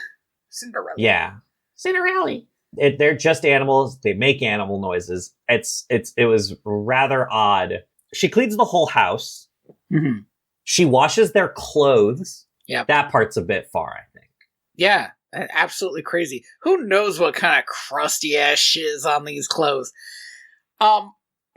Cinderella. Yeah. Cinderella. They're just animals. They make animal noises. It was rather odd. She cleans the whole house. Mm-hmm. She washes their clothes. Yep. That part's a bit far, I think. Yeah, absolutely crazy. Who knows what kind of crusty ass shit is on these clothes? And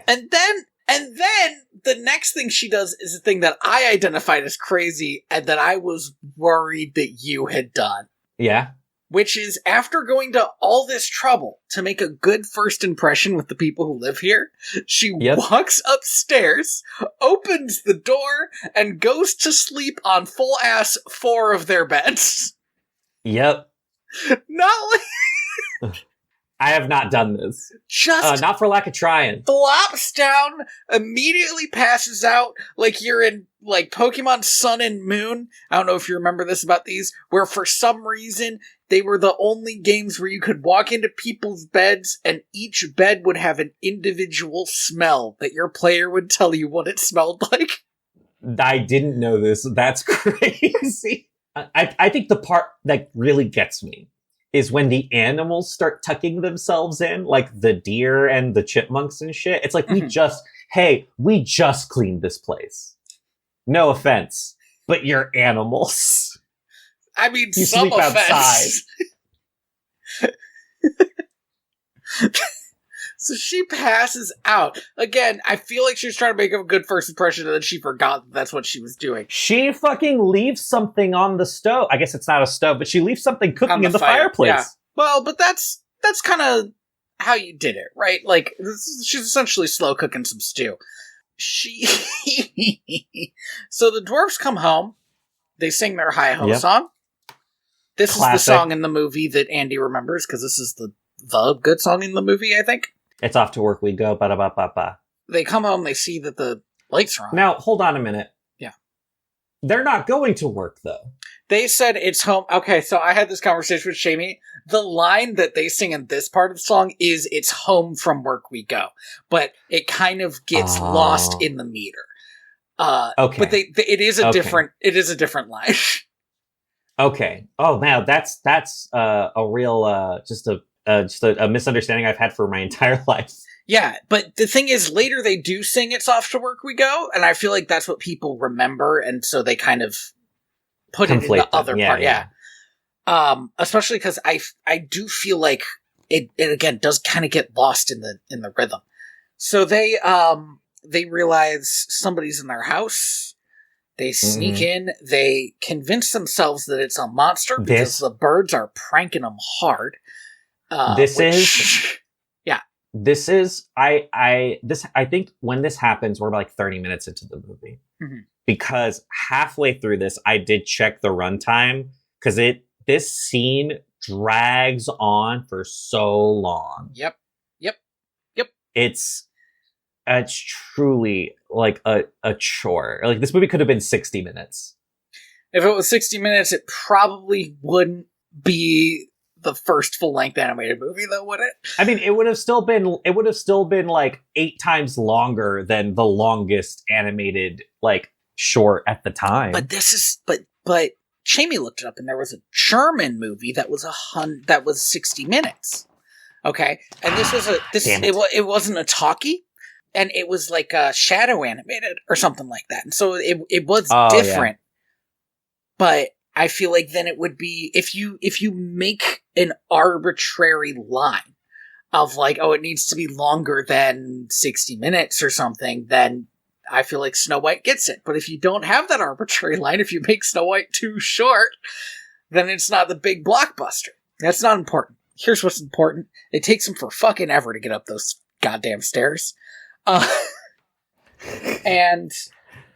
then the next thing she does is a thing that I identified as crazy and that I was worried that you had done. Yeah. Which is, after going to all this trouble to make a good first impression with the people who live here, she walks upstairs, opens the door, and goes to sleep on full-ass 4 of their beds. Yep. Not like... I have not done this. Just not for lack of trying. Flops down, immediately passes out, like you're in, like, Pokemon Sun and Moon. I don't know if you remember this about these, where for some reason, they were the only games where you could walk into people's beds, and each bed would have an individual smell that your player would tell you what it smelled like. I didn't know this. That's crazy. I think the part that really gets me is when the animals start tucking themselves in, like the deer and the chipmunks and shit. It's like, we just cleaned this place. No offense, but you're animals. I mean, you some sleep offense. outside. So she passes out. Again, I feel like she was trying to make a good first impression and then she forgot that that's what she was doing. She fucking leaves something on the stove. I guess it's not a stove, but she leaves something cooking in the fireplace. Yeah. Well, but that's kind of how you did it, right? Like, she's essentially slow cooking some stew. So the dwarves come home. They sing their hi-ho song. This Classic. is the song in the movie that Andy remembers, because this is the good song in the movie, I think. It's off to work we go, ba-da-ba-ba-ba. They come home, they see that the lights are on. Now, hold on a minute. Yeah. They're not going to work, though. They said it's home. Okay, so I had this conversation with Shamie. The line that they sing in this part of the song is, it's home from work we go. But it kind of gets lost in the meter. Okay. But it is a different line. Okay. Oh, man, that's a real, just a misunderstanding I've had for my entire life. Yeah, but the thing is, later they do sing "It's Off to Work We Go," and I feel like that's what people remember, and so they kind of put it in the other part. Yeah. Especially because I do feel like it again does kind of get lost in the rhythm. So they realize somebody's in their house. They sneak in. They convince themselves that it's a monster because the birds are pranking them hard. I think when this happens, we're like 30 minutes into the movie. Mm-hmm. Because halfway through this, I did check the runtime, because this scene drags on for so long. Yep. It's truly like a chore. Like, this movie could have been 60 minutes. If it was 60 minutes, it probably wouldn't be the first full-length animated movie, though, would it? I mean, it would have still been like 8 times longer than the longest animated like short at the time. But but Jamie looked it up, and there was a German movie that was 60 minutes. Okay, and it wasn't a talkie, and it was like a shadow animated or something like that, and so it was different. Yeah. But I feel like then it would be, if you make an arbitrary line of like, oh, it needs to be longer than 60 minutes or something, then I feel like Snow White gets it. But if you don't have that arbitrary line, if you make Snow White too short, then it's not the big blockbuster. That's not important. Here's what's important. It takes them for fucking ever to get up those goddamn stairs. And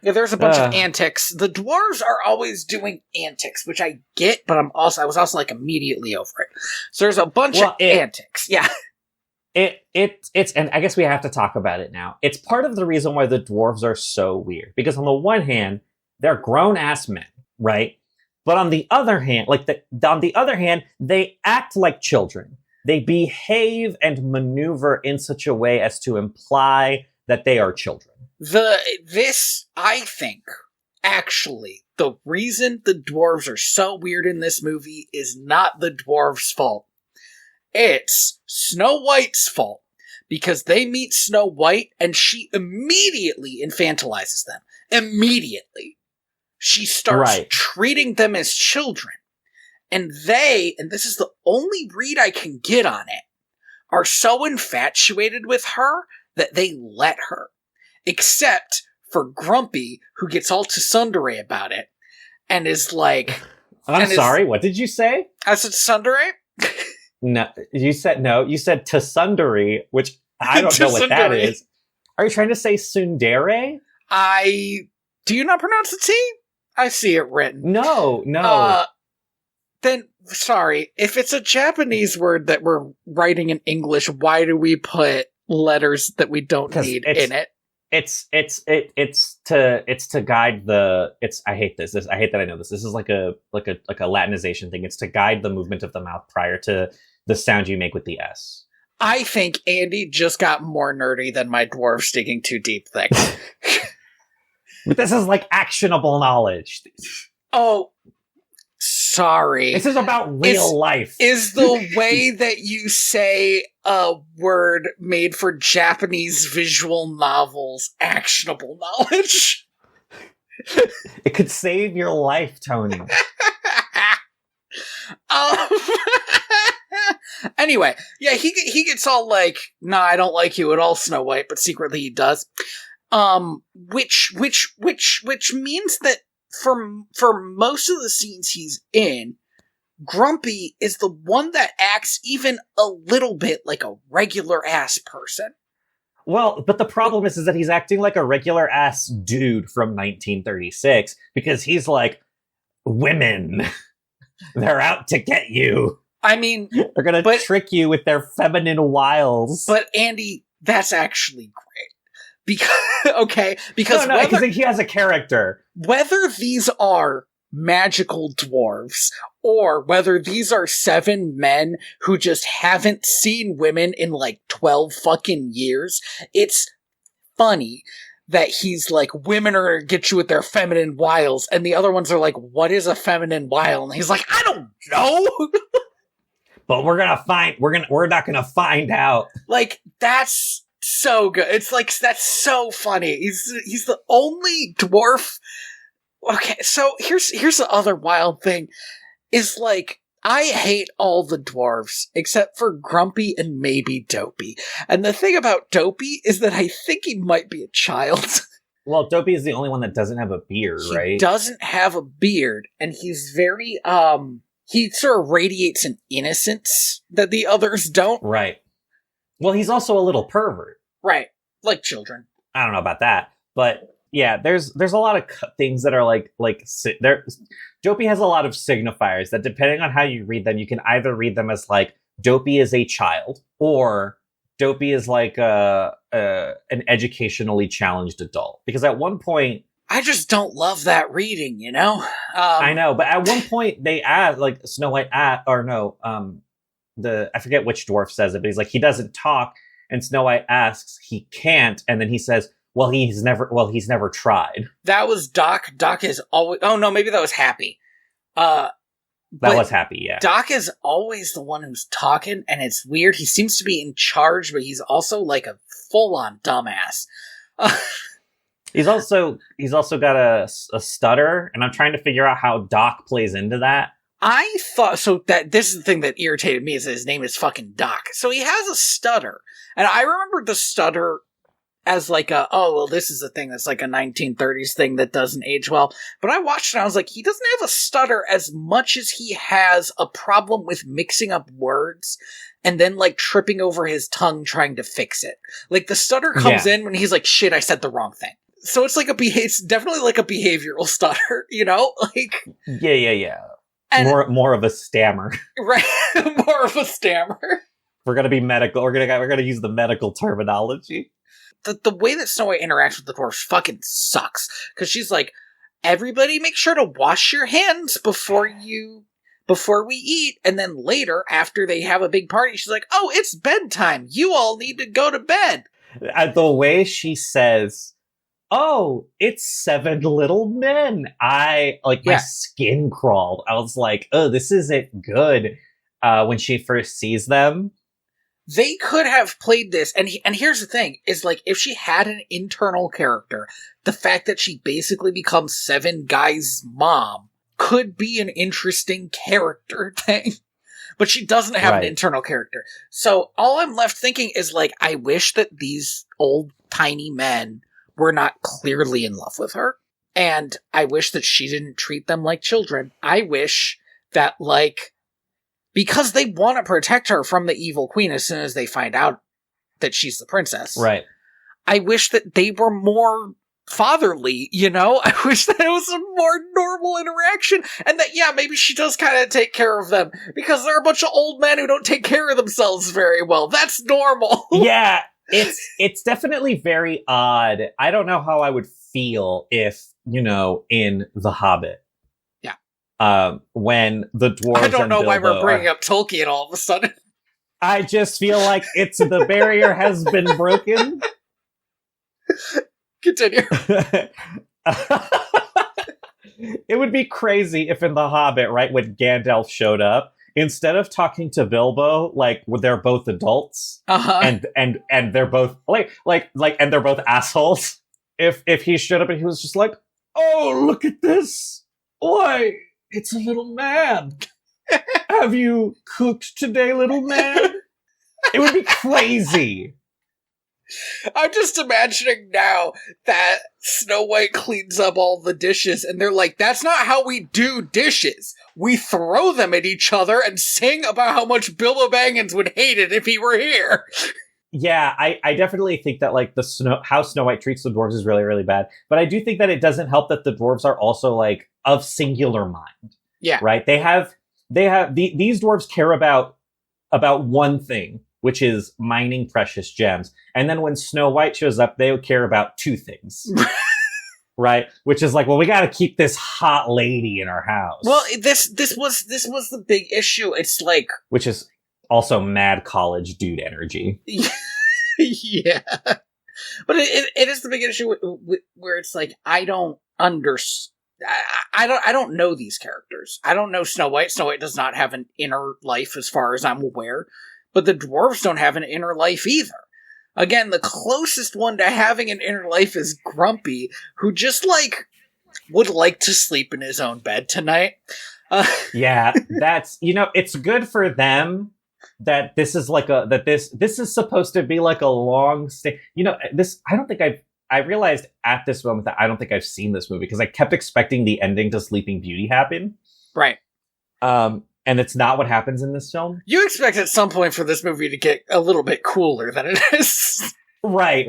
there's a bunch of antics. The dwarves are always doing antics, which I get, but I was also like immediately over it. So there's a bunch of antics. Yeah. It's and I guess we have to talk about it now. It's part of the reason why the dwarves are so weird. Because on the one hand, they're grown-ass men, right? But on the other hand, they act like children. They behave and maneuver in such a way as to imply that they are children. I think, actually, the reason the dwarves are so weird in this movie is not the dwarves' fault. It's Snow White's fault because they meet Snow White and she immediately infantilizes them. Immediately. She starts treating them as children. And they, and this is the only read I can get on it, are so infatuated with her that they let her. Except for Grumpy, who gets all tsundere about it, and is like... I'm sorry, what did you say? I said tsundere? No, you said tsundere, which I don't know what that is. Are you trying to say tsundere? Do you not pronounce the T? I see it written. No. Then, sorry, if it's a Japanese word that we're writing in English, why do we put letters that we don't need in it? It's to guide the. I hate this. I hate that I know this. This is like a Latinization thing. It's to guide the movement of the mouth prior to the sound you make with the S. I think Andy just got more nerdy than my dwarf digging too deep thing. But this is like actionable knowledge. Oh, sorry. This is about real life. Is the way that you say a word made for Japanese visual novels actionable knowledge? It could save your life, Tony. Anyway, yeah, he gets all like, nah, I don't like you at all, Snow White, but secretly he does. Which means that for most of the scenes he's in, Grumpy is the one that acts even a little bit like a regular ass person. Well, but the problem is that he's acting like a regular ass dude from 1936 because he's like, women, they're out to get you. I mean, they're gonna trick you with their feminine wiles. But Andy, that's actually great. Because no, he has a character. Whether these are magical dwarves or whether these are 7 men who just haven't seen women in like 12 fucking years, it's funny that he's like, women are gonna get you with their feminine wiles, and the other ones are like, what is a feminine wile? And he's like, I don't know. But we're not gonna find out. Like, that's so good. It's like, that's so funny. He's the only dwarf. Okay, so here's the other wild thing. Is like, I hate all the dwarves except for Grumpy and maybe Dopey. And the thing about Dopey is that I think he might be a child. Well, Dopey is the only one that doesn't have a beard, right? He doesn't have a beard, and he's very, he sort of radiates an innocence that the others don't. Right. Well, he's also a little pervert. Right. Like children. I don't know about that, but yeah, there's a lot of things that are like there. Dopey has a lot of signifiers that, depending on how you read them, you can either read them as like Dopey is a child, or Dopey is like an educationally challenged adult. Because at one point, I just don't love that reading, you know? I know, but at one point they add, like, Snow White I forget which dwarf says it, but he's like, he doesn't talk, and Snow White asks, he can't, and then he says, he's never tried. That was Doc. Doc is always, oh no, maybe that was Happy. That was Happy, yeah. Doc is always the one who's talking, and it's weird. He seems to be in charge, but he's also like a full-on dumbass. He's also got a stutter, and I'm trying to figure out how Doc plays into that. I thought, so that this is the thing that irritated me, is that his name is fucking Doc. So he has a stutter, and I remembered the stutter as like this is a thing that's like a 1930s thing that doesn't age well. But I watched it and I was like, he doesn't have a stutter as much as he has a problem with mixing up words and then like tripping over his tongue trying to fix it. Like the stutter comes in when he's like, shit, I said the wrong thing. So it's like it's definitely like a behavioral stutter, you know? Like, yeah. And more of a stammer. Right. More of a stammer. We're gonna be medical. We're gonna use the medical terminology. The way that Snow White interacts with the dwarves fucking sucks. Because she's like, everybody make sure to wash your hands before we eat. And then later, after they have a big party, she's like, oh, it's bedtime. You all need to go to bed. The way she says, oh, it's 7 little men. My skin crawled. I was like, oh, this isn't good. when she first sees them. They could have played this, and here's the thing, is like, if she had an internal character, the fact that she basically becomes Seven Guys' mom could be an interesting character thing. But she doesn't have an internal character. So all I'm left thinking is, like, I wish that these old, tiny men were not clearly in love with her. And I wish that she didn't treat them like children. I wish that, like, because they want to protect her from the evil queen as soon as they find out that she's the princess. Right. I wish that they were more fatherly, you know? I wish that it was a more normal interaction, and that, yeah, maybe she does kind of take care of them, because they're a bunch of old men who don't take care of themselves very well. That's normal. Yeah, it's definitely very odd. I don't know how I would feel if, you know, in The Hobbit, when the dwarves I don't know why we're bringing are, up Tolkien all of a sudden. I just feel like the barrier has been broken. Continue. It would be crazy if in The Hobbit, right, when Gandalf showed up, instead of talking to Bilbo, like, they're both adults, and they're both and they're both assholes. If he showed up and he was just like, "Oh, look at this! Why, it's a little man. Have you cooked today, little man?" It would be crazy. I'm just imagining now that Snow White cleans up all the dishes, and they're like, that's not how we do dishes. We throw them at each other and sing about how much Bilbo Baggins would hate it if he were here. Yeah, I definitely think that, like, how Snow White treats the dwarves is really, really bad. But I do think that it doesn't help that the dwarves are also, like, of singular mind. Yeah. Right? These dwarves care about one thing, which is mining precious gems. And then when Snow White shows up, they would care about two things. Right? Which is like, well, we gotta keep this hot lady in our house. Well, this was the big issue. It's like... Which is also mad college dude energy. Yeah. But it is the big issue where it's like, I don't understand. I don't know these characters. I don't know Snow White. Snow White does not have an inner life as far as I'm aware. But the dwarves don't have an inner life either. Again, the closest one to having an inner life is Grumpy, who just, like, would like to sleep in his own bed tonight. Yeah, that's, you know, it's good for them that this is like this is supposed to be like a long stay. You know, I realized at this moment that I don't think I've seen this movie because I kept expecting the ending to Sleeping Beauty happen. Right. And it's not what happens in this film. You expect at some point for this movie to get a little bit cooler than it is. Right.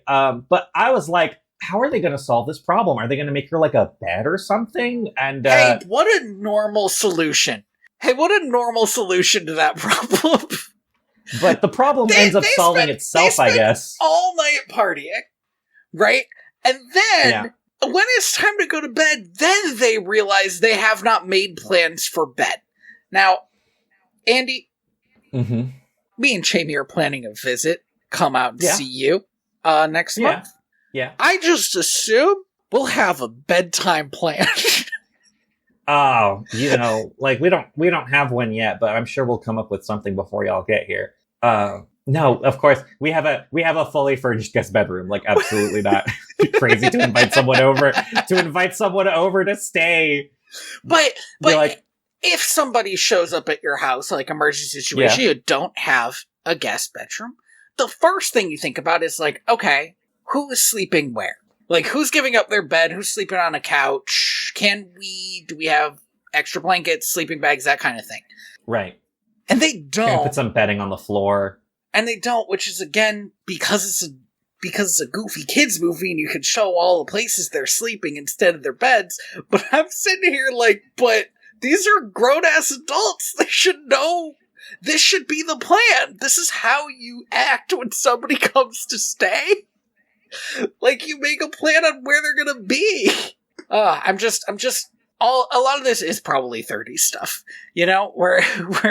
But I was like, how are they going to solve this problem? Are they going to make her like a bed or something? And hey, what a normal solution. Hey, what a normal solution to that problem. But the problem ends up solving itself, I guess. All night partying, right? And then, when it's time to go to bed, then they realize they have not made plans for bed. Now, Andy, me and Jamie are planning a visit. Come out and see you next month. Yeah. I just assume we'll have a bedtime plan. Oh, you know, like we don't have one yet, but I'm sure we'll come up with something before y'all get here. No, of course we have a fully furnished guest bedroom. Like, absolutely not. Crazy to invite someone over to stay. But like, if somebody shows up at your house, like emergency situation, you don't have a guest bedroom, the first thing you think about is like, okay, who is sleeping where? Like, who's giving up their bed? Who's sleeping on a couch? Do we have extra blankets, sleeping bags, that kind of thing? Right. And they don't. Can put some bedding on the floor. And they don't, which is, again, because it's a goofy kids movie and you can show all the places they're sleeping instead of their beds. But I'm sitting here like, but these are grown-ass adults. They should know. This should be the plan. This is how you act when somebody comes to stay. Like, you make a plan on where they're gonna be. A lot of this is probably 30s stuff, you know, where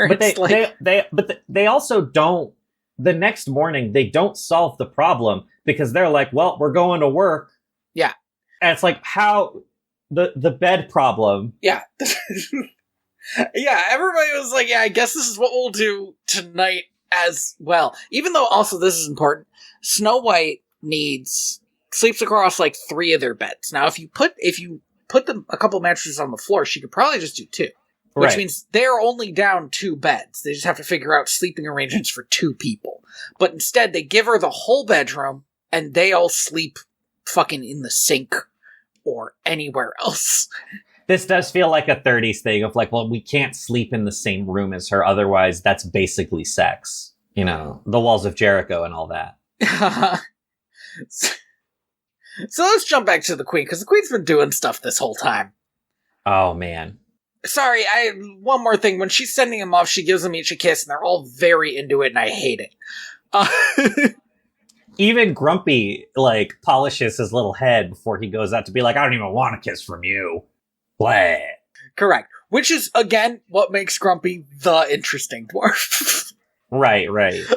but it's they also don't. The next morning, they don't solve the problem because they're like, well, we're going to work. Yeah. And it's like, how the bed problem. Yeah. Yeah, everybody was like, yeah, I guess this is what we'll do tonight as well. Even though also this is important, Snow White sleeps across like 3 of their beds. Now if you put a couple mattresses on the floor, she could probably just do 2. Which means they're only down 2 beds. They just have to figure out sleeping arrangements for 2 people. But instead, they give her the whole bedroom, and they all sleep fucking in the sink or anywhere else. This does feel like a 30s thing of like, well, we can't sleep in the same room as her, otherwise that's basically sex. You know, the walls of Jericho and all that. So let's jump back to the Queen, because the Queen's been doing stuff this whole time. Oh, man. Sorry, one more thing. When she's sending them off, she gives them each a kiss, and they're all very into it, and I hate it. Even Grumpy, like, polishes his little head before he goes out to be like, I don't even want a kiss from you. Blah. Correct. Which is, again, what makes Grumpy the interesting dwarf. Right.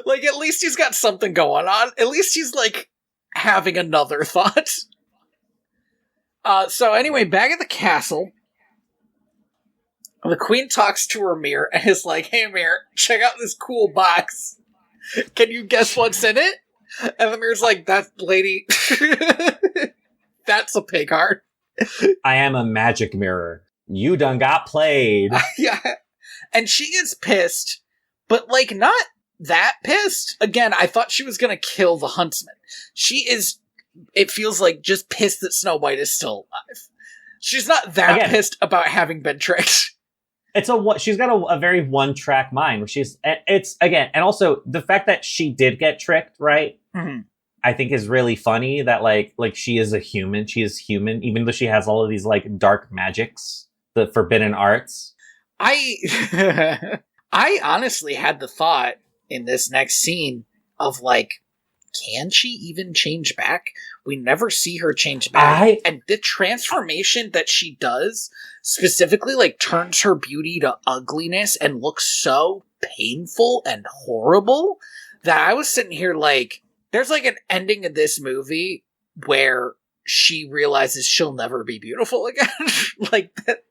Like, at least he's got something going on. At least he's, like, having another thought. So anyway, back at the castle, the Queen talks to her mirror and is like, hey, mirror, check out this cool box. Can you guess what's in it? And the mirror's like, that lady, that's a pig heart. I am a magic mirror. You done got played. Yeah. And she is pissed, but, like, not that pissed. Again, I thought she was gonna kill the huntsman. She is, it feels like, just pissed that Snow White is still alive. She's not that pissed about having been tricked. She's got a very one-track mind, where and also the fact that she did get tricked, right? Mm-hmm. I think is really funny that like she is human, even though she has all of these like dark magics, the forbidden arts. I honestly had the thought in this next scene of like, can she even change back? We never see her change back. And the transformation that she does specifically like turns her beauty to ugliness and looks so painful and horrible that I was sitting here like, there's like an ending of this movie where she realizes she'll never be beautiful again. Like that.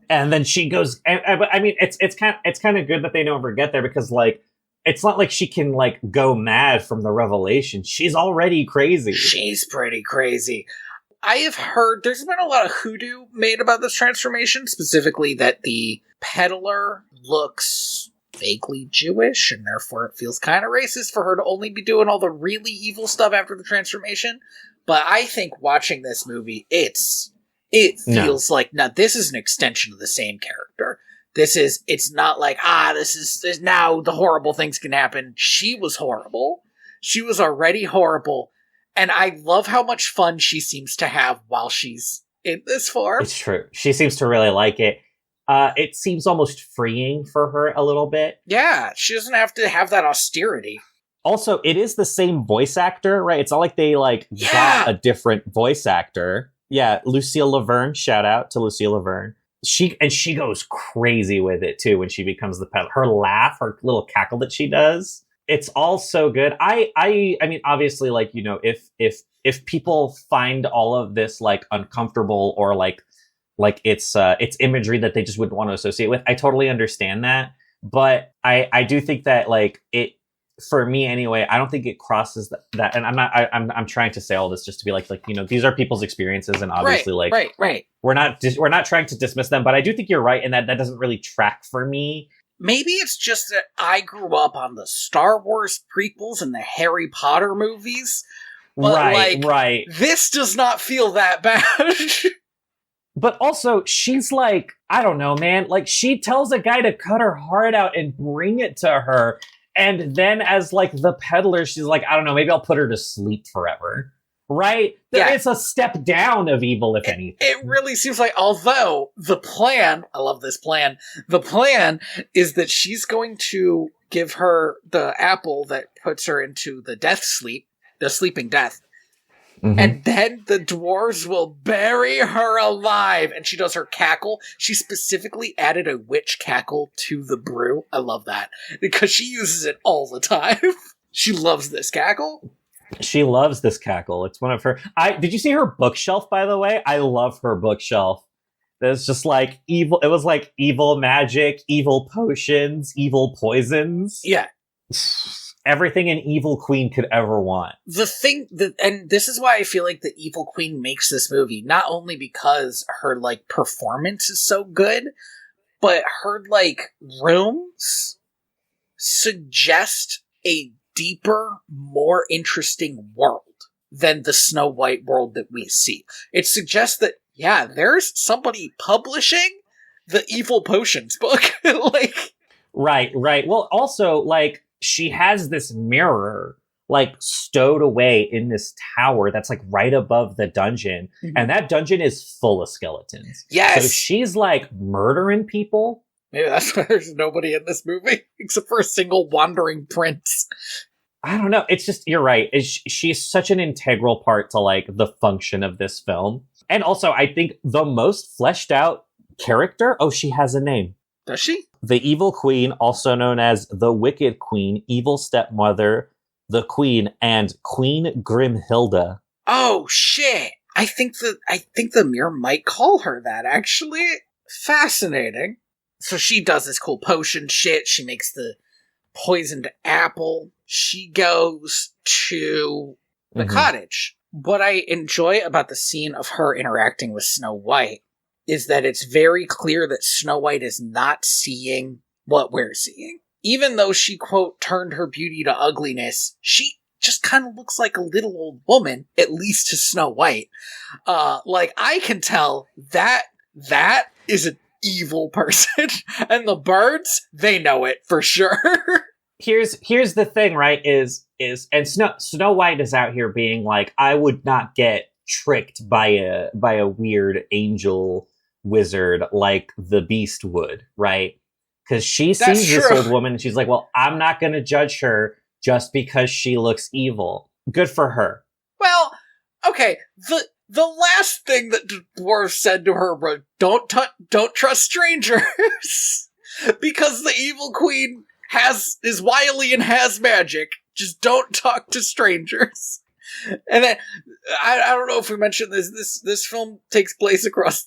And then she goes, I mean, it's kind of good that they don't ever get there, because like, it's not like she can like go mad from the revelation. She's already crazy. She's pretty crazy. I have heard there's been a lot of hoodoo made about this transformation, specifically that the peddler looks vaguely Jewish, and therefore it feels kind of racist for her to only be doing all the really evil stuff after the transformation. But I think watching this movie, it feels like, now this is an extension of the same character. It's not like, this is now the horrible things can happen. She was horrible. She was already horrible. And I love how much fun she seems to have while she's in this form. It's true. She seems to really like it. It seems almost freeing for her a little bit. Yeah, she doesn't have to have that austerity. Also, it is the same voice actor, right? It's not like they got a different voice actor. Yeah, Lucille Laverne. Shout out to Lucille Laverne. She goes crazy with it too when she becomes the peddler. Her laugh, her little cackle that she does, it's all so good. I mean, obviously, like, you know, if people find all of this like uncomfortable or like it's imagery that they just wouldn't want to associate with, I totally understand that. But I do think that like it, for me anyway, I don't think it crosses that. And I'm trying to say all this just to be like, you know, these are people's experiences, and obviously right. We're not trying to dismiss them, but I do think you're right in that doesn't really track for me. Maybe it's just that I grew up on the Star Wars prequels and the Harry Potter movies. But right. This does not feel that bad. But also, she's like, I don't know, man. Like, she tells a guy to cut her heart out and bring it to her. And then as, like, the peddler, she's like, I don't know, maybe I'll put her to sleep forever. Right? Yeah. It's a step down of evil, if anything. It really seems like, although the plan, I love this plan, the plan is that she's going to give her the apple that puts her into the the sleeping death. Mm-hmm. And then the dwarves will bury her alive. And she does her cackle. She specifically added a witch cackle to the brew. I love that, because she uses it all the time. She loves this cackle. She loves this cackle. It's one of her... Did you see her bookshelf, by the way? I love her bookshelf. There's just like evil. It was like evil magic, evil potions, evil poisons. Yeah. Everything an evil queen could ever want. And this is why I feel like the evil queen makes this movie, not only because her, like, performance is so good, but her, like, rooms suggest a deeper, more interesting world than the Snow White world that we see. It suggests that, yeah, there's somebody publishing the evil potions book. Like, right. Well, also, like, she has this mirror, like, stowed away in this tower that's, like, right above the dungeon. Mm-hmm. And that dungeon is full of skeletons. Yes! So she's, like, murdering people. Maybe that's why there's nobody in this movie, except for a single wandering prince. I don't know. It's just, you're right. She's such an integral part to, like, the function of this film. And also, I think the most fleshed out character, she has a name. Does she? The evil queen, also known as the Wicked Queen, evil stepmother, the queen, and Queen Grimhilda. Oh shit! I think the mirror might call her that. Actually, fascinating. So she does this cool potion shit. She makes the poisoned apple. She goes to the cottage. What I enjoy about the scene of her interacting with Snow White is that it's very clear that Snow White is not seeing what we're seeing. Even though she, quote, turned her beauty to ugliness, she just kind of looks like a little old woman, at least to Snow White. Like, I can tell that is an evil person. And the birds, they know it for sure. Here's the thing, right, and Snow White is out here being like, I would not get tricked by a weird angel wizard like the Beast would, right? Because she sees this old woman and she's like, well, I'm not going to judge her just because she looks evil. Good for her. Well, okay, the last thing that Dwarfs said to her was, don't trust strangers. Because the evil queen is wily and has magic. Just don't talk to strangers. And then, I don't know if we mentioned this film takes place across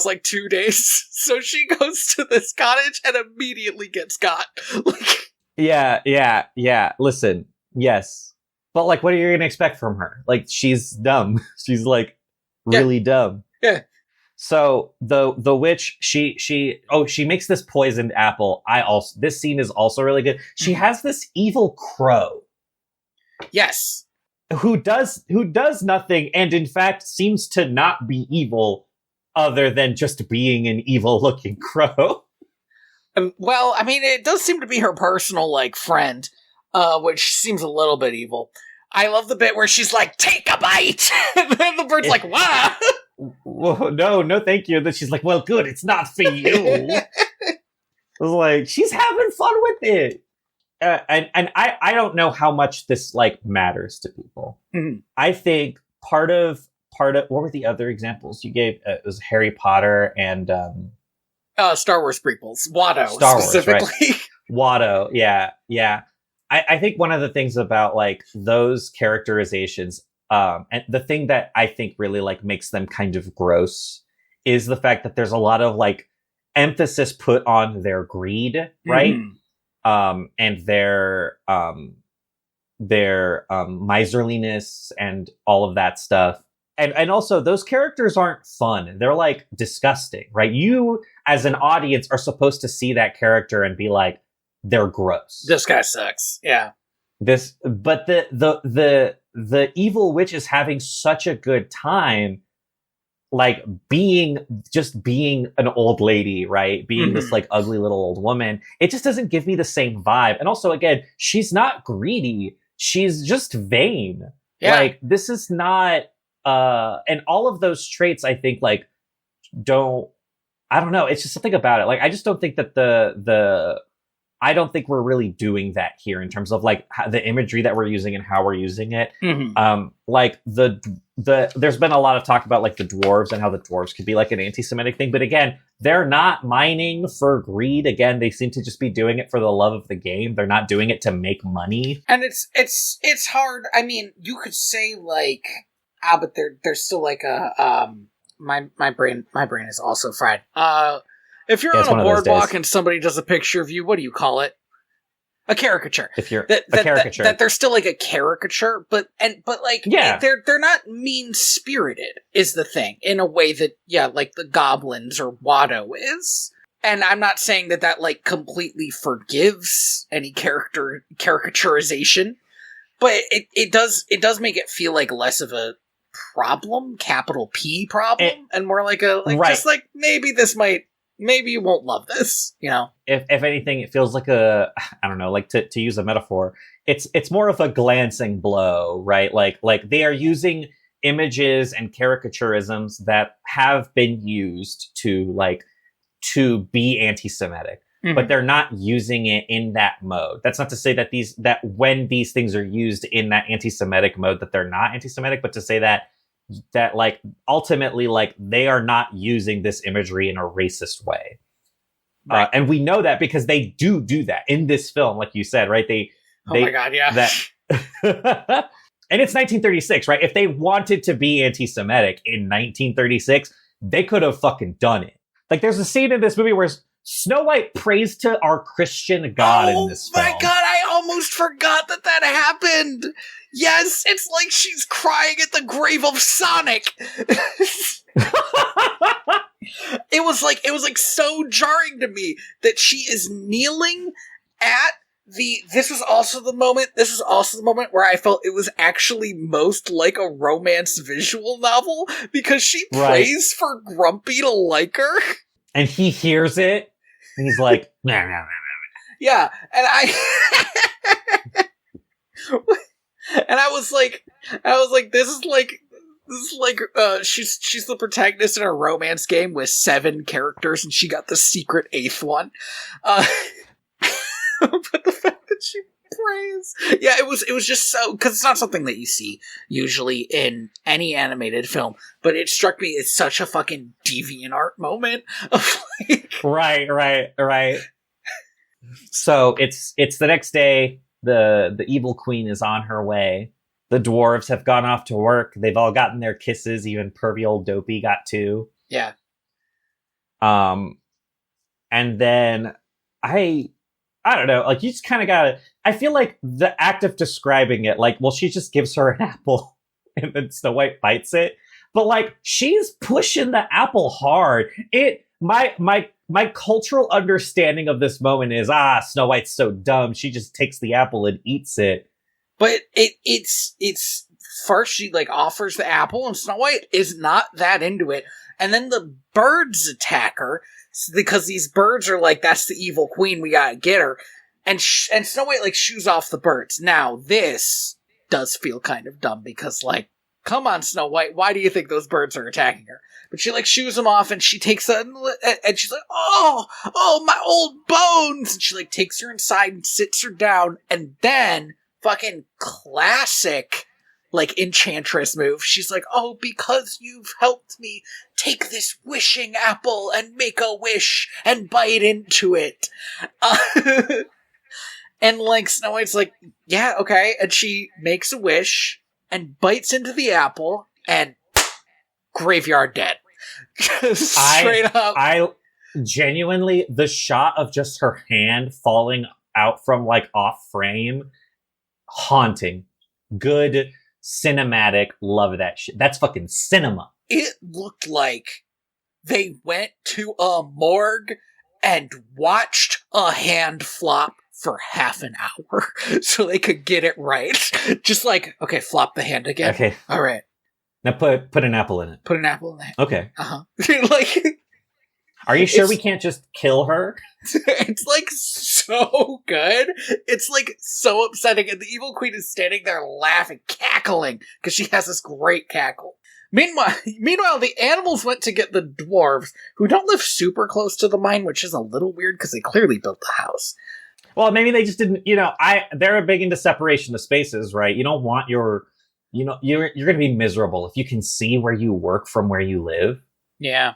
like 2 days. So she goes to this cottage and immediately gets got. Like, yeah. Listen, yes. But, like, what are you going to expect from her? Like, she's dumb. She's, like, really dumb. Yeah. So the witch, she makes this poisoned apple. This scene is also really good. She has this evil crow. Yes. Who does nothing and in fact seems to not be evil other than just being an evil looking crow. Well, I mean, it does seem to be her personal, like, friend, which seems a little bit evil. I love the bit where she's like, take a bite! And then the bird's like, wow! Whoa, no, thank you. Then she's like, well, good, it's not for you. I was like, she's having fun with it. And I don't know how much this, like, matters to people. Mm-hmm. I think part of what were the other examples you gave? It was Harry Potter and Star Wars prequels. Watto, Star Wars, specifically. Right. Watto, yeah. I think one of the things about, like, those characterizations, and the thing that I think really, like, makes them kind of gross is the fact that there's a lot of, like, emphasis put on their greed, right? And their miserliness and all of that stuff. And also, those characters aren't fun. They're, like, disgusting, right? You, as an audience, are supposed to see that character and be like, they're gross. This guy sucks. Yeah. But the evil witch is having such a good time, like, being an old lady, right? Being this, like, ugly little old woman. It just doesn't give me the same vibe. And also, again, she's not greedy. She's just vain. Yeah. Like, this is not, and all of those traits, I think, like, I don't know. It's just something about it. Like, I just don't think that I don't think we're really doing that here in terms of, like, the imagery that we're using and how we're using it. Like, there's been a lot of talk about, like, the dwarves and how the dwarves could be, like, an anti-Semitic thing. But again, they're not mining for greed. Again, they seem to just be doing it for the love of the game. They're not doing it to make money. And it's hard. I mean, you could say, like, but they're still, like, a my brain is also fried. If you're Yeah, it's on one a of those boardwalk days. and somebody does a picture of you, what do you call it? A caricature. If you're That a caricature. that they're still like a caricature, but like Yeah. they're not mean spirited is the thing in a way that like the goblins or Watto is. And I'm not saying that like completely forgives any caricaturization, but it does make it feel like less of a problem, capital P problem, and more like just like maybe you won't love this, you know. If anything, it feels like I don't know, like to use a metaphor, it's more of a glancing blow, right? Like they are using images and caricaturisms that have been used to be anti-Semitic, but they're not using it in that mode. That's not to say that when these things are used in that anti-Semitic mode that they're not anti-Semitic, but to say that like ultimately like they are not using this imagery in a racist way. Right. And we know that because they do that in this film, like you said, right? Oh my God, yeah. That and it's 1936, right? If they wanted to be anti-Semitic in 1936, they could have fucking done it. Like there's a scene in this movie where Snow White prays to our Christian God in this film. Oh my God, I almost forgot that happened. Yes, it's like she's crying at the grave of Sonic. It was like so jarring to me that she is kneeling at this was also the moment where I felt it was actually most like a romance visual novel because she prays for Grumpy to like her. And he hears it and he's like, nah, nah, nah, nah. Yeah, and I was like, this is like she's the protagonist in a romance game with 7 characters, and she got the secret 8th one. But the fact that she prays, it was just so, because it's not something that you see usually in any animated film, but it struck me as such a fucking DeviantArt moment of like, right. So it's the next day. The evil queen is on her way. The dwarves have gone off to work. They've all gotten their kisses. Even pervy old Dopey got 2. Yeah. And then I don't know. Like you just kind of gotta. I feel like the act of describing it, like, well, she just gives her an apple, and then Snow White bites it. But like she's pushing the apple hard. My cultural understanding of this moment is Snow White's so dumb. She just takes the apple and eats it. But it's first she like offers the apple and Snow White is not that into it. And then the birds attack her because these birds are like, that's the evil queen. We gotta get her. And Snow White like shoos off the birds. Now this does feel kind of dumb because like, come on, Snow White. Why do you think those birds are attacking her? But she like shoos them off and she takes and she's like, oh, my old bones. And she like takes her inside and sits her down. And then fucking classic like enchantress move. She's like, oh, because you've helped me take this wishing apple and make a wish and bite into it. And like Snow White's like, yeah, okay. And she makes a wish and bites into the apple and graveyard dead. Straight up. I genuinely, the shot of just her hand falling out from like off frame, haunting. Good cinematic, love that shit. That's fucking cinema. It looked like they went to a morgue and watched a hand flop for half an hour so they could get it right. Just like, okay, flop the hand again. Okay. All right. Now put an apple in it. Put an apple in the hand. Okay. Uh-huh. Like, are you sure we can't just kill her? It's like so good. It's like so upsetting. And the evil queen is standing there laughing, cackling, because she has this great cackle. Meanwhile, the animals went to get the dwarves, who don't live super close to the mine, which is a little weird because they clearly built the house. Well, maybe they just didn't, they're big into separation of spaces, right? You don't want you're going to be miserable if you can see where you work from where you live. Yeah.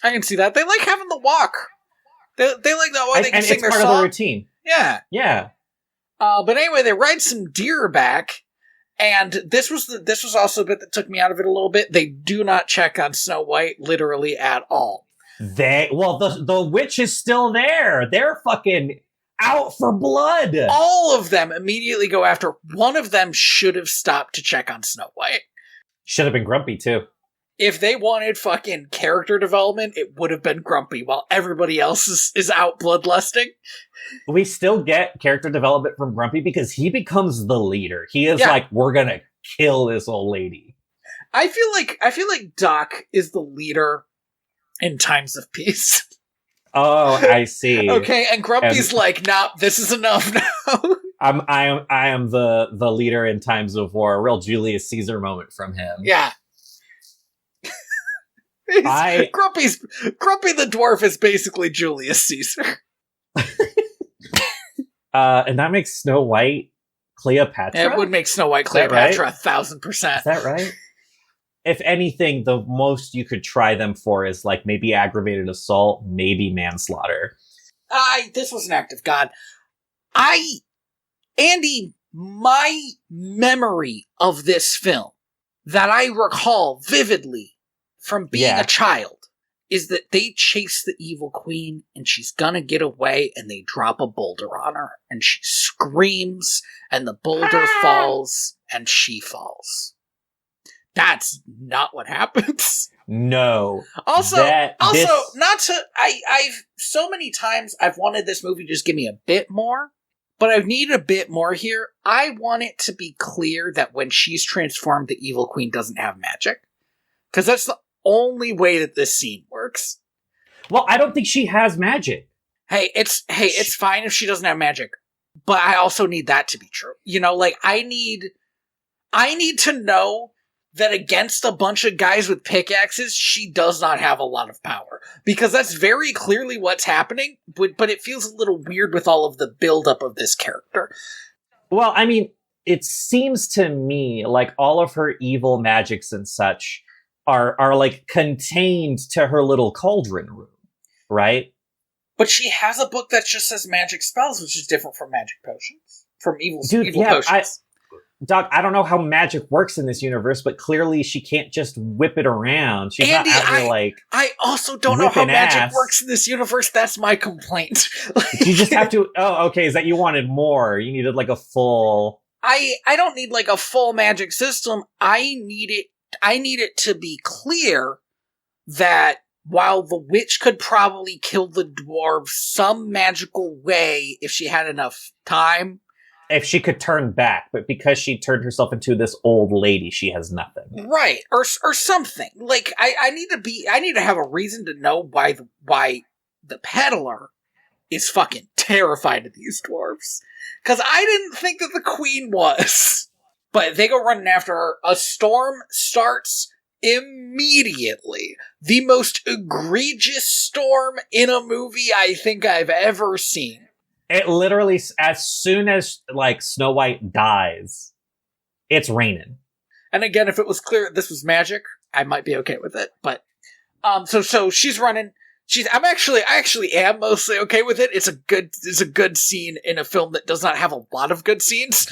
I can see that. They like having the walk. They like that way they can sing their song. And it's part of the routine. Yeah. Yeah. But anyway, they ride some deer back, And this was also a bit that took me out of it a little bit. They do not check on Snow White literally at all. The witch is still there. They're fucking out for blood. All of them immediately go after. One of them should have stopped to check on Snow White. Should have been Grumpy too. If they wanted fucking character development, it would have been Grumpy, while everybody else is out bloodlusting. We still get character development from Grumpy because he becomes the leader. He is like, we're gonna kill this old lady. I feel like Doc is the leader in times of peace. Oh, I see. Okay, and Grumpy's like, nah, this is enough now. I am the leader in times of war. A real Julius Caesar moment from him. Yeah. Grumpy the dwarf is basically Julius Caesar. And that makes Snow White Cleopatra? It would make Snow White Cleopatra 1,000%. Is that right? If anything, the most you could try them for is like maybe aggravated assault, maybe manslaughter. This was an act of God. Andy, my memory of this film that I recall vividly from being a child is that they chase the evil queen and she's gonna get away and they drop a boulder on her and she screams and the boulder falls and she falls. That's not what happens. No. I've so many times I've wanted this movie to just give me a bit more, but I need a bit more here. I want it to be clear that when she's transformed, the evil queen doesn't have magic. Because that's the only way that this scene works. Well, I don't think she has magic. It's fine if she doesn't have magic, but I also need that to be true. You know, like I need to know that against a bunch of guys with pickaxes, she does not have a lot of power. Because that's very clearly what's happening, but it feels a little weird with all of the buildup of this character. Well, I mean, it seems to me like all of her evil magics and such are like contained to her little cauldron room, right? But she has a book that just says magic spells, which is different from magic potions. From evil potions. Doc, I don't know how magic works in this universe, but clearly she can't just whip it around. She's Andy, not out there like. I also don't know how magic works in this universe. That's my complaint. You just have to. Oh, okay. Is that you wanted more? You needed like a full. I don't need like a full magic system. I need it to be clear that while the witch could probably kill the dwarves some magical way if she had enough time. If she could turn back, but because she turned herself into this old lady, she has nothing. Right, or something. Like I need to have a reason to know why the peddler is fucking terrified of these dwarves. Because I didn't think that the queen was. But they go running after her. A storm starts immediately. The most egregious storm in a movie I think I've ever seen. It literally, as soon as, like, Snow White dies, it's raining. And again, if it was clear that this was magic, I might be okay with it. But, so she's running. I actually am mostly okay with it. It's a good scene in a film that does not have a lot of good scenes.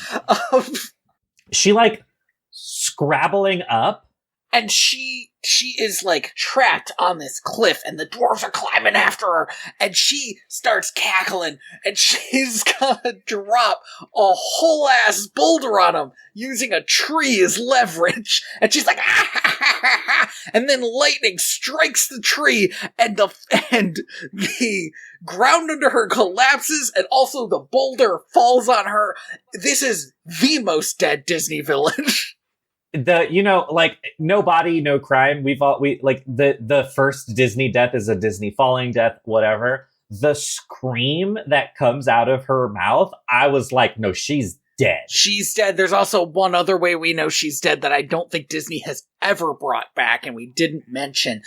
She, like, scrabbling up. And she is, like, trapped on this cliff, and the dwarves are climbing after her, and she starts cackling, and she's gonna drop a whole-ass boulder on him, using a tree as leverage, and she's like, ah, ha, ha, ha, ha. And then lightning strikes the tree, and the ground under her collapses, and also the boulder falls on her. This is the most dead Disney villain. Like, no body, no crime. The first Disney death is a Disney falling death, whatever. The scream that comes out of her mouth, I was like, no, she's dead. She's dead. There's also one other way we know she's dead that I don't think Disney has ever brought back, and we didn't mention.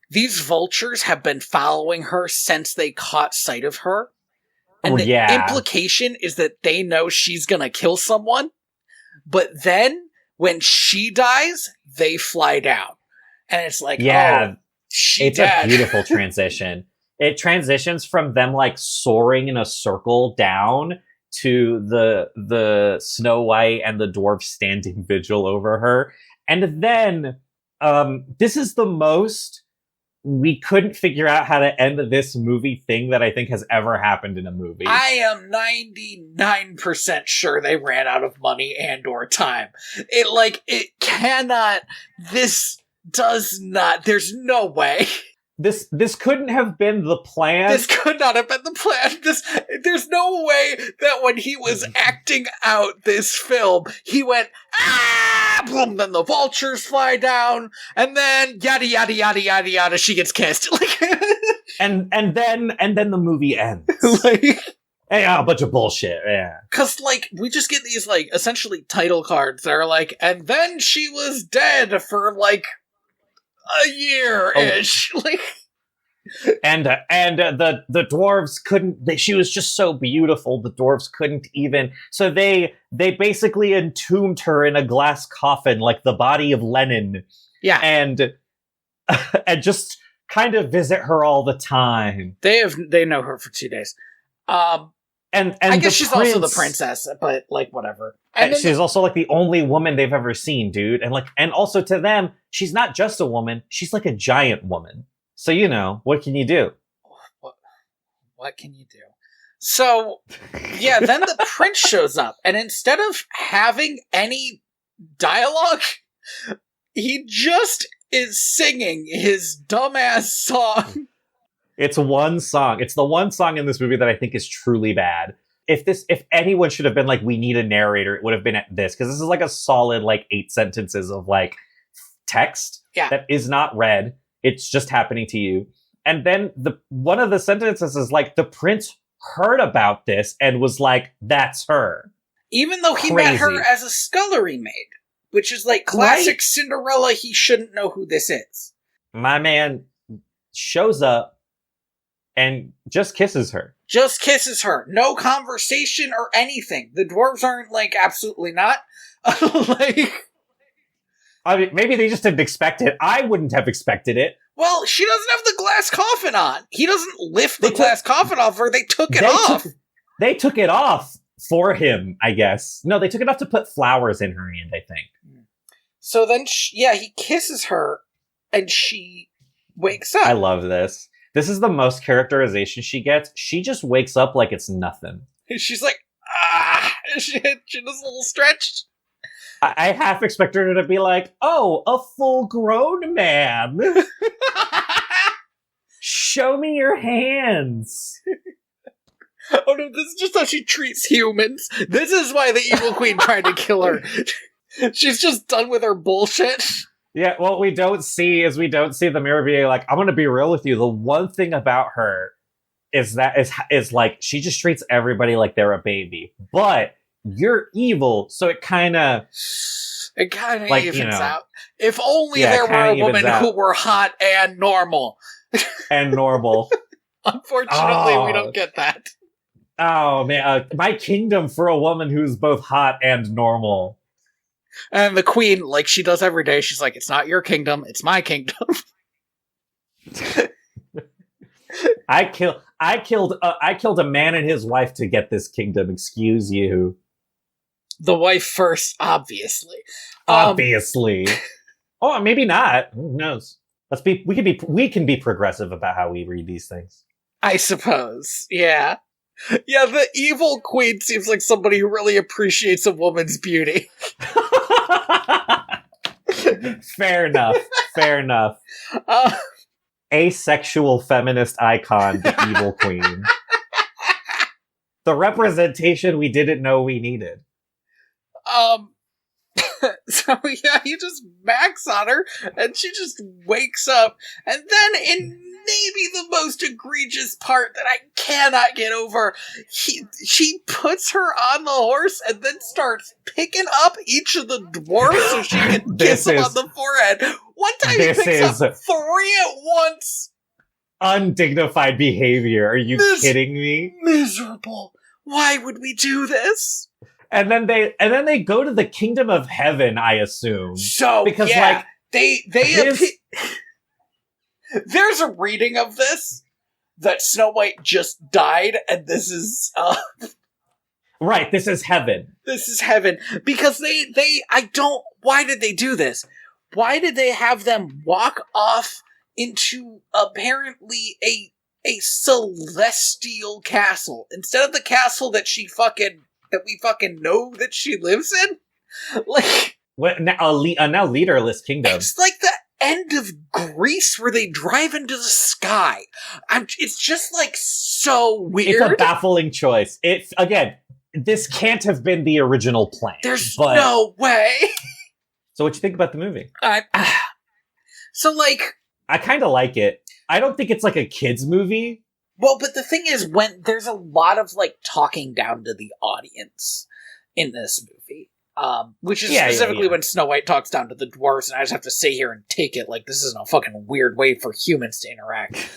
These vultures have been following her since they caught sight of her. And the implication is that they know she's gonna kill someone, but then when she dies, they fly down. And it's like, she's dead. A beautiful transition. It transitions from them, like, soaring in a circle down to the Snow White and the dwarf standing vigil over her. And then this is the most we couldn't figure out how to end this movie thing that I think has ever happened in a movie. I am 99% sure they ran out of money and or time. It cannot, this does not, there's no way. This couldn't have been the plan. This could not have been the plan. There's no way that when he was acting out this film, he went, ah, boom, then the vultures fly down, and then yada yada yada yada yada, she gets kissed. and then the movie ends. A bunch of bullshit, yeah. Cause we just get these essentially title cards that are and then she was dead for a year-ish. And the dwarves couldn't, she was just so beautiful, the dwarves couldn't even, so they basically entombed her in a glass coffin like the body of Lenin. Yeah. And just kind of visit her all the time. They know her for 2 days. And I guess she's also the princess, but whatever. And she's also the only woman they've ever seen, dude. And also to them, she's not just a woman; she's a giant woman. So what can you do? What can you do? So yeah, then the prince shows up, and instead of having any dialogue, he just is singing his dumbass song. It's one song. It's the one song in this movie that I think is truly bad. If anyone should have been we need a narrator, it would have been at this, because this is a solid 8 sentences of text that is not read. It's just happening to you. And then one of the sentences is the prince heard about this and was that's her. Even though he met her as a scullery maid, which is classic Cinderella, he shouldn't know who this is. My man shows up and just kisses her. Just kisses her. No conversation or anything. The dwarves aren't absolutely not. I mean, maybe they just didn't expect it. I wouldn't have expected it. Well, she doesn't have the glass coffin on. He doesn't lift the glass coffin off her. They took it off. They took it off for him, I guess. No, they took it off to put flowers in her hand, I think. So then, he kisses her, and she wakes up. I love this. This is the most characterization she gets. She just wakes up like it's nothing. She's she does a little stretch. I half expected her to be oh, a full-grown man. Show me your hands. Oh no, this is just how she treats humans. This is why the evil queen tried to kill her. She's just done with her bullshit. Yeah, what we don't see the mirror being I'm going to be real with you. The one thing about her is she just treats everybody like they're a baby. But you're evil, so it kind of evens out. If only there were a woman who were hot and normal. Unfortunately, we don't get that. Oh, man. My kingdom for a woman who's both hot and normal. And the queen, she does every day, she's it's not your kingdom, it's my kingdom. I killed a man and his wife to get this kingdom. Excuse you. The wife first, obviously. Obviously. Oh, maybe not. Who knows? We can be progressive about how we read these things. I suppose. Yeah. Yeah, the evil queen seems like somebody who really appreciates a woman's beauty. Fair enough. Asexual feminist icon, the evil queen. The representation we didn't know we needed. So yeah, he just backs on her, and she just wakes up, and then in maybe the most egregious part that I cannot get over, she puts her on the horse and then starts picking up each of the dwarves so she can kiss them on the forehead. One time he picks up 3 at once. Undignified behavior. Are you kidding me? Miserable. Why would we do this? And then they go to the kingdom of heaven, I assume. So because yeah, there's a reading of this that Snow White just died, and this is Right, this is heaven. This is heaven. Because why did they do this? Why did they have them walk off into apparently a celestial castle instead of the castle that we fucking know that she lives in? Like, What, now leaderless kingdom. it's like the end of Greece where they drive into the sky. It's just like so weird. It's a baffling choice. It's, again, this can't have been the original plan. There's no way. So what you think about the movie? So, like, I kind of like it. I don't think it's like a kid's movie. well, but the thing is, when there's a lot of like talking down to the audience in this movie, which is specifically when Snow White talks down to the dwarves, and I just have to sit here and take it like this isn't a fucking weird way for humans to interact.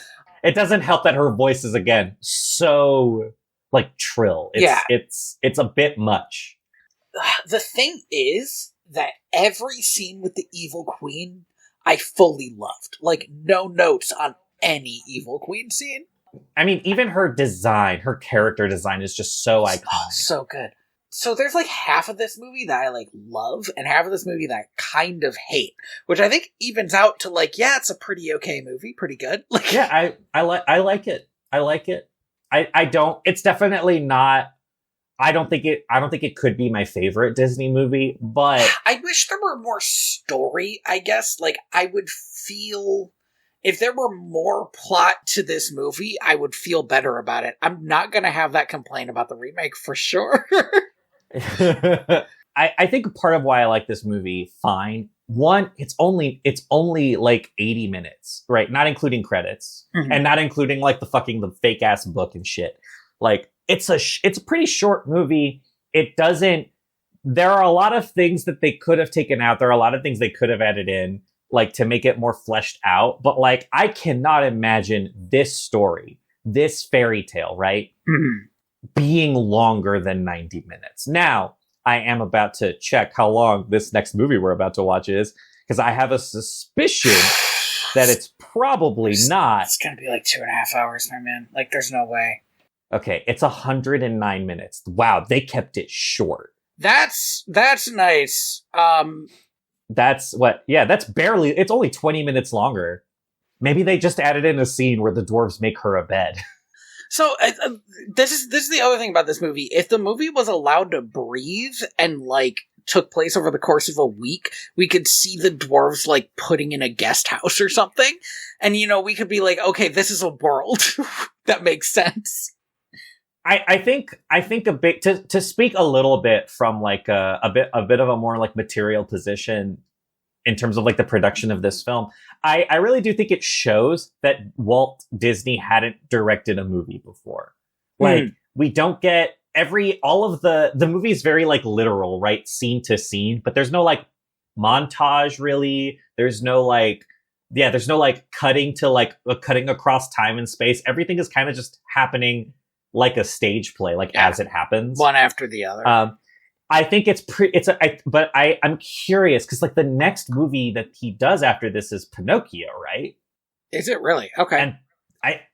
It doesn't help that her voice is, again, so like trill. It's a bit much. The thing is that every scene with the evil queen, I fully loved. Like, no notes on any evil queen scene. I mean, even her design, her character design is just so iconic. Oh, so good. So there's like half of this movie that I like love and half of this movie that I kind of hate, which I think evens out to like, yeah, it's a pretty okay movie, pretty good. Like, yeah, I like it. I like it. I don't. It's definitely not. I don't think it could be my favorite Disney movie, but I wish there were more story. I guess like I would feel. If there were more plot to this movie, I would feel better about it. I'm not going to have that complaint about the remake for sure. I think part of why I like this movie, fine. One, it's only like 80 minutes, right? Not including credits, and not including like the fake ass book and shit. Like it's a pretty short movie. It doesn't. There are a lot of things that they could have taken out. There are a lot of things they could have added in, like to make it more fleshed out. But like, I cannot imagine this story, this fairy tale, right, being longer than 90 minutes. Now, I am about to check how long this next movie we're about to watch is, because I have a suspicion that it's probably not. It's gonna be like 2.5 hours, my man. Like, there's no way. Okay, it's 109 minutes. Wow, they kept it short. That's nice. That's what, yeah, that's barely, it's only 20 minutes longer. Maybe they just added in a scene where the dwarves make her a bed. So, this is the other thing about this movie. If the movie was allowed to breathe and, like, took place over the course of a week, we could see the dwarves, like, putting in a guest house or something. And, you know, we could be like, okay, this is a world. That makes sense. I think a bit to speak a little bit from like a bit of a more like material position in terms of like the production of this film. I really do think it shows that Walt Disney hadn't directed a movie before. Like we don't get all of the movie is very like literal, right? Scene to scene, but there's no like montage really. There's no like cutting to like cutting across time and space. Everything is kind of just happening like a stage play, like as it happens, one after the other. I think but I'm curious because like the next movie that he does after this is Pinocchio, right? Is it really? Okay.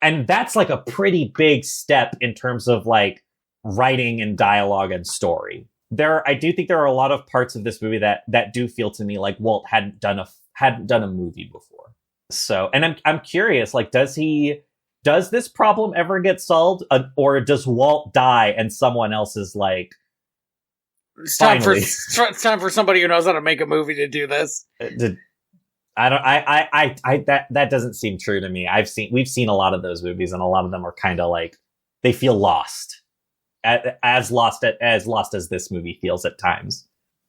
And that's like a pretty big step in terms of like writing and dialogue and story. I do think there are a lot of parts of this movie that do feel to me like Walt hadn't done a movie before. So, and I'm curious, like, does this problem ever get solved, or does Walt die and someone else is like, it's time for somebody who knows how to make a movie to do this? That doesn't seem true to me. We've seen a lot of those movies, and a lot of them are kind of like they feel lost, as lost as this movie feels at times.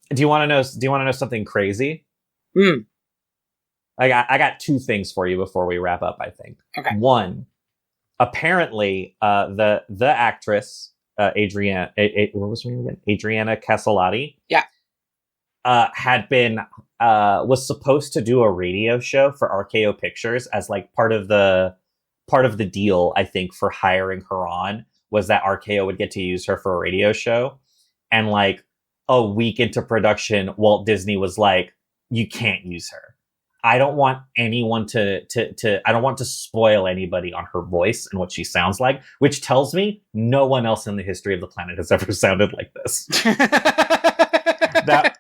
Do you want to know something crazy? I got two things for you before we wrap up. I think. Okay. One. Apparently, the actress Adriana, what was her name again? Adriana Caselotti. Yeah, was supposed to do a radio show for RKO Pictures as like part of the deal. I think for hiring her on was that RKO would get to use her for a radio show, and like a week into production, Walt Disney was like, "You can't use her." I don't want anyone to I don't want to spoil anybody on her voice and what she sounds like, which tells me no one else in the history of the planet has ever sounded like this. That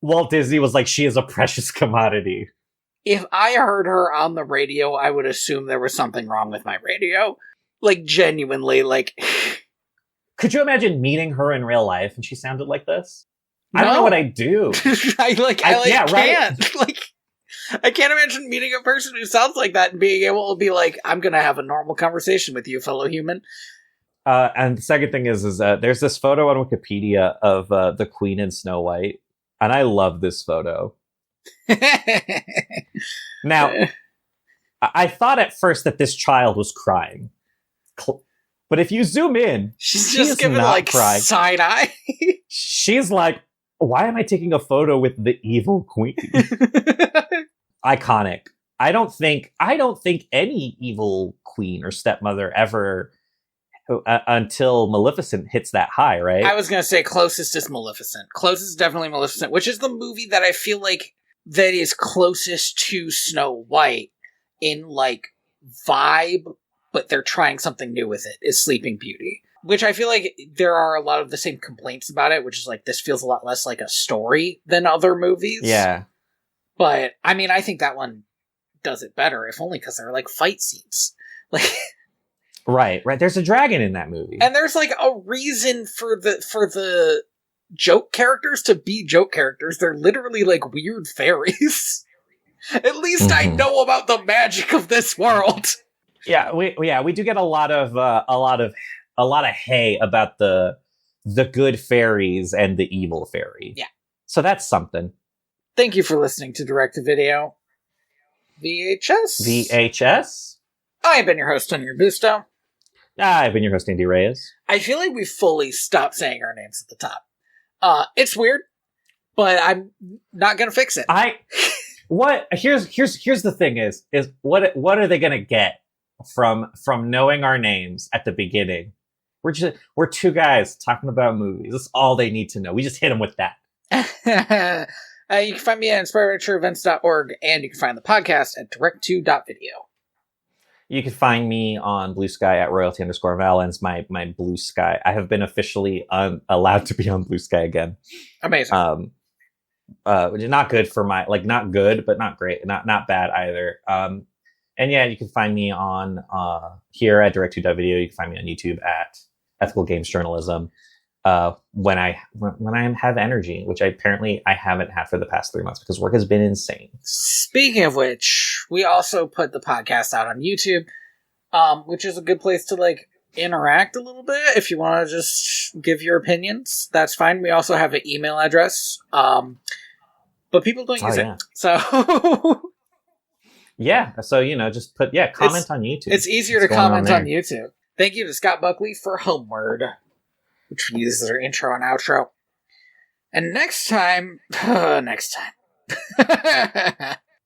Walt Disney was like, she is a precious commodity. If I heard her on the radio, I would assume there was something wrong with my radio. Like, genuinely, like... Could you imagine meeting her in real life and she sounded like this? No. I don't know what I'd do. I yeah, can't. right. Like, I can't imagine meeting a person who sounds like that and being able to be like, I'm gonna have a normal conversation with you, fellow human. And the second thing is there's this photo on Wikipedia of the Queen in Snow White, and I love this photo. Now, I thought at first that this child was crying. But if you zoom in, she's just giving like crying. Side eye. She's like, why am I taking a photo with the evil queen? Iconic. I don't think any evil queen or stepmother ever until Maleficent hits that high, right? I was gonna say closest is Maleficent. Closest is definitely Maleficent, which is the movie that I feel like that is closest to Snow White in like vibe, but they're trying something new with it, is Sleeping Beauty. Which I feel like there are a lot of the same complaints about it, which is like, this feels a lot less like a story than other movies. Yeah. But, I mean, I think that one does it better, if only because there are like fight scenes. Like, right. There's a dragon in that movie. And there's like a reason for the joke characters to be joke characters. They're literally like weird fairies. At least I know about the magic of this world. Yeah, we do get a lot of hay about the good fairies and the evil fairy. Yeah. So that's something. Thank you for listening to Direct to Video VHS. I've been your host, Tony Robusto. I've been your host, Andy Reyes. I feel like we fully stopped saying our names at the top. It's weird, but I'm not gonna fix it. Here's the thing is what are they gonna get from knowing our names at the beginning? We're two guys talking about movies. That's all they need to know. We just hit them with that. You can find me at inspiredventureevents.org, and you can find the podcast at direct2.video. You can find me on Blue Sky at royalty_valens, my Blue Sky. I have been officially allowed to be on Blue Sky again. Amazing. Which is not good for my, like, not good, but not great, not bad either. And yeah, you can find me on here at direct2.video. You can find me on YouTube at Ethical Games Journalism. When I have energy, which I haven't had for the past 3 months because work has been insane. Speaking of which, we also put the podcast out on YouTube, which is a good place to like interact a little bit. If you want to just give your opinions, that's fine. We also have an email address, but people don't use it. So yeah, so just comment on YouTube. It's easier to comment on YouTube. Thank you to Scott Buckley for Homeward, which we use as our intro and outro. And next time,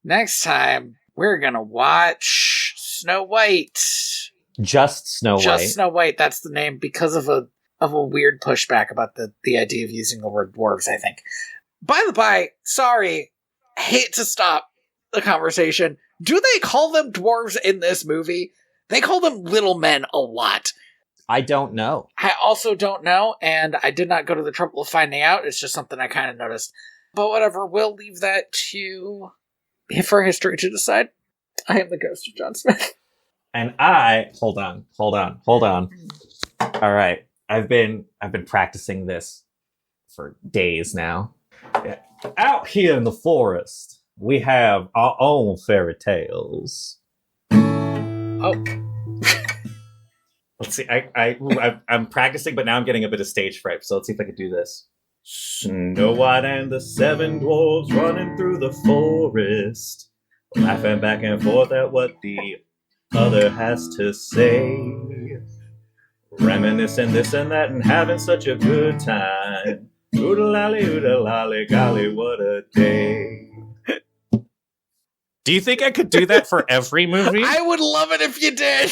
next time, we're gonna watch Snow White. Just Snow White. Just Snow White, that's the name, because of a weird pushback about the idea of using the word dwarves, I think. By the by, sorry, hate to stop the conversation. Do they call them dwarves in this movie? They call them little men a lot. I don't know. I also don't know, and I did not go to the trouble of finding out. It's just something I kind of noticed. But whatever, we'll leave that for history to decide. I am the ghost of John Smith. And hold on. All right. I've been practicing this for days now. Out here in the forest, we have our own fairy tales. Oh. Let's see. I'm practicing, but now I'm getting a bit of stage fright. So let's see if I can do this. Snow White and the 7 dwarves running through the forest, laughing back and forth at what the other has to say, reminiscing this and that and having such a good time. Oodle-lolly, golly, what a day. Do you think I could do that for every movie? I would love it if you did.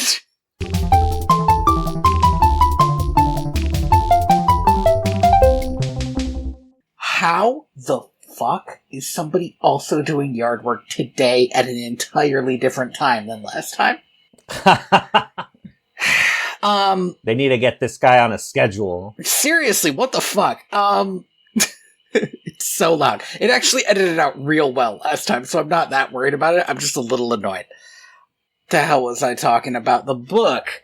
How the fuck is somebody also doing yard work today at an entirely different time than last time? They need to get this guy on a schedule. Seriously, what the fuck? It's so loud. It actually edited out real well last time, so I'm not that worried about it. I'm just a little annoyed. The hell was I talking about? The book.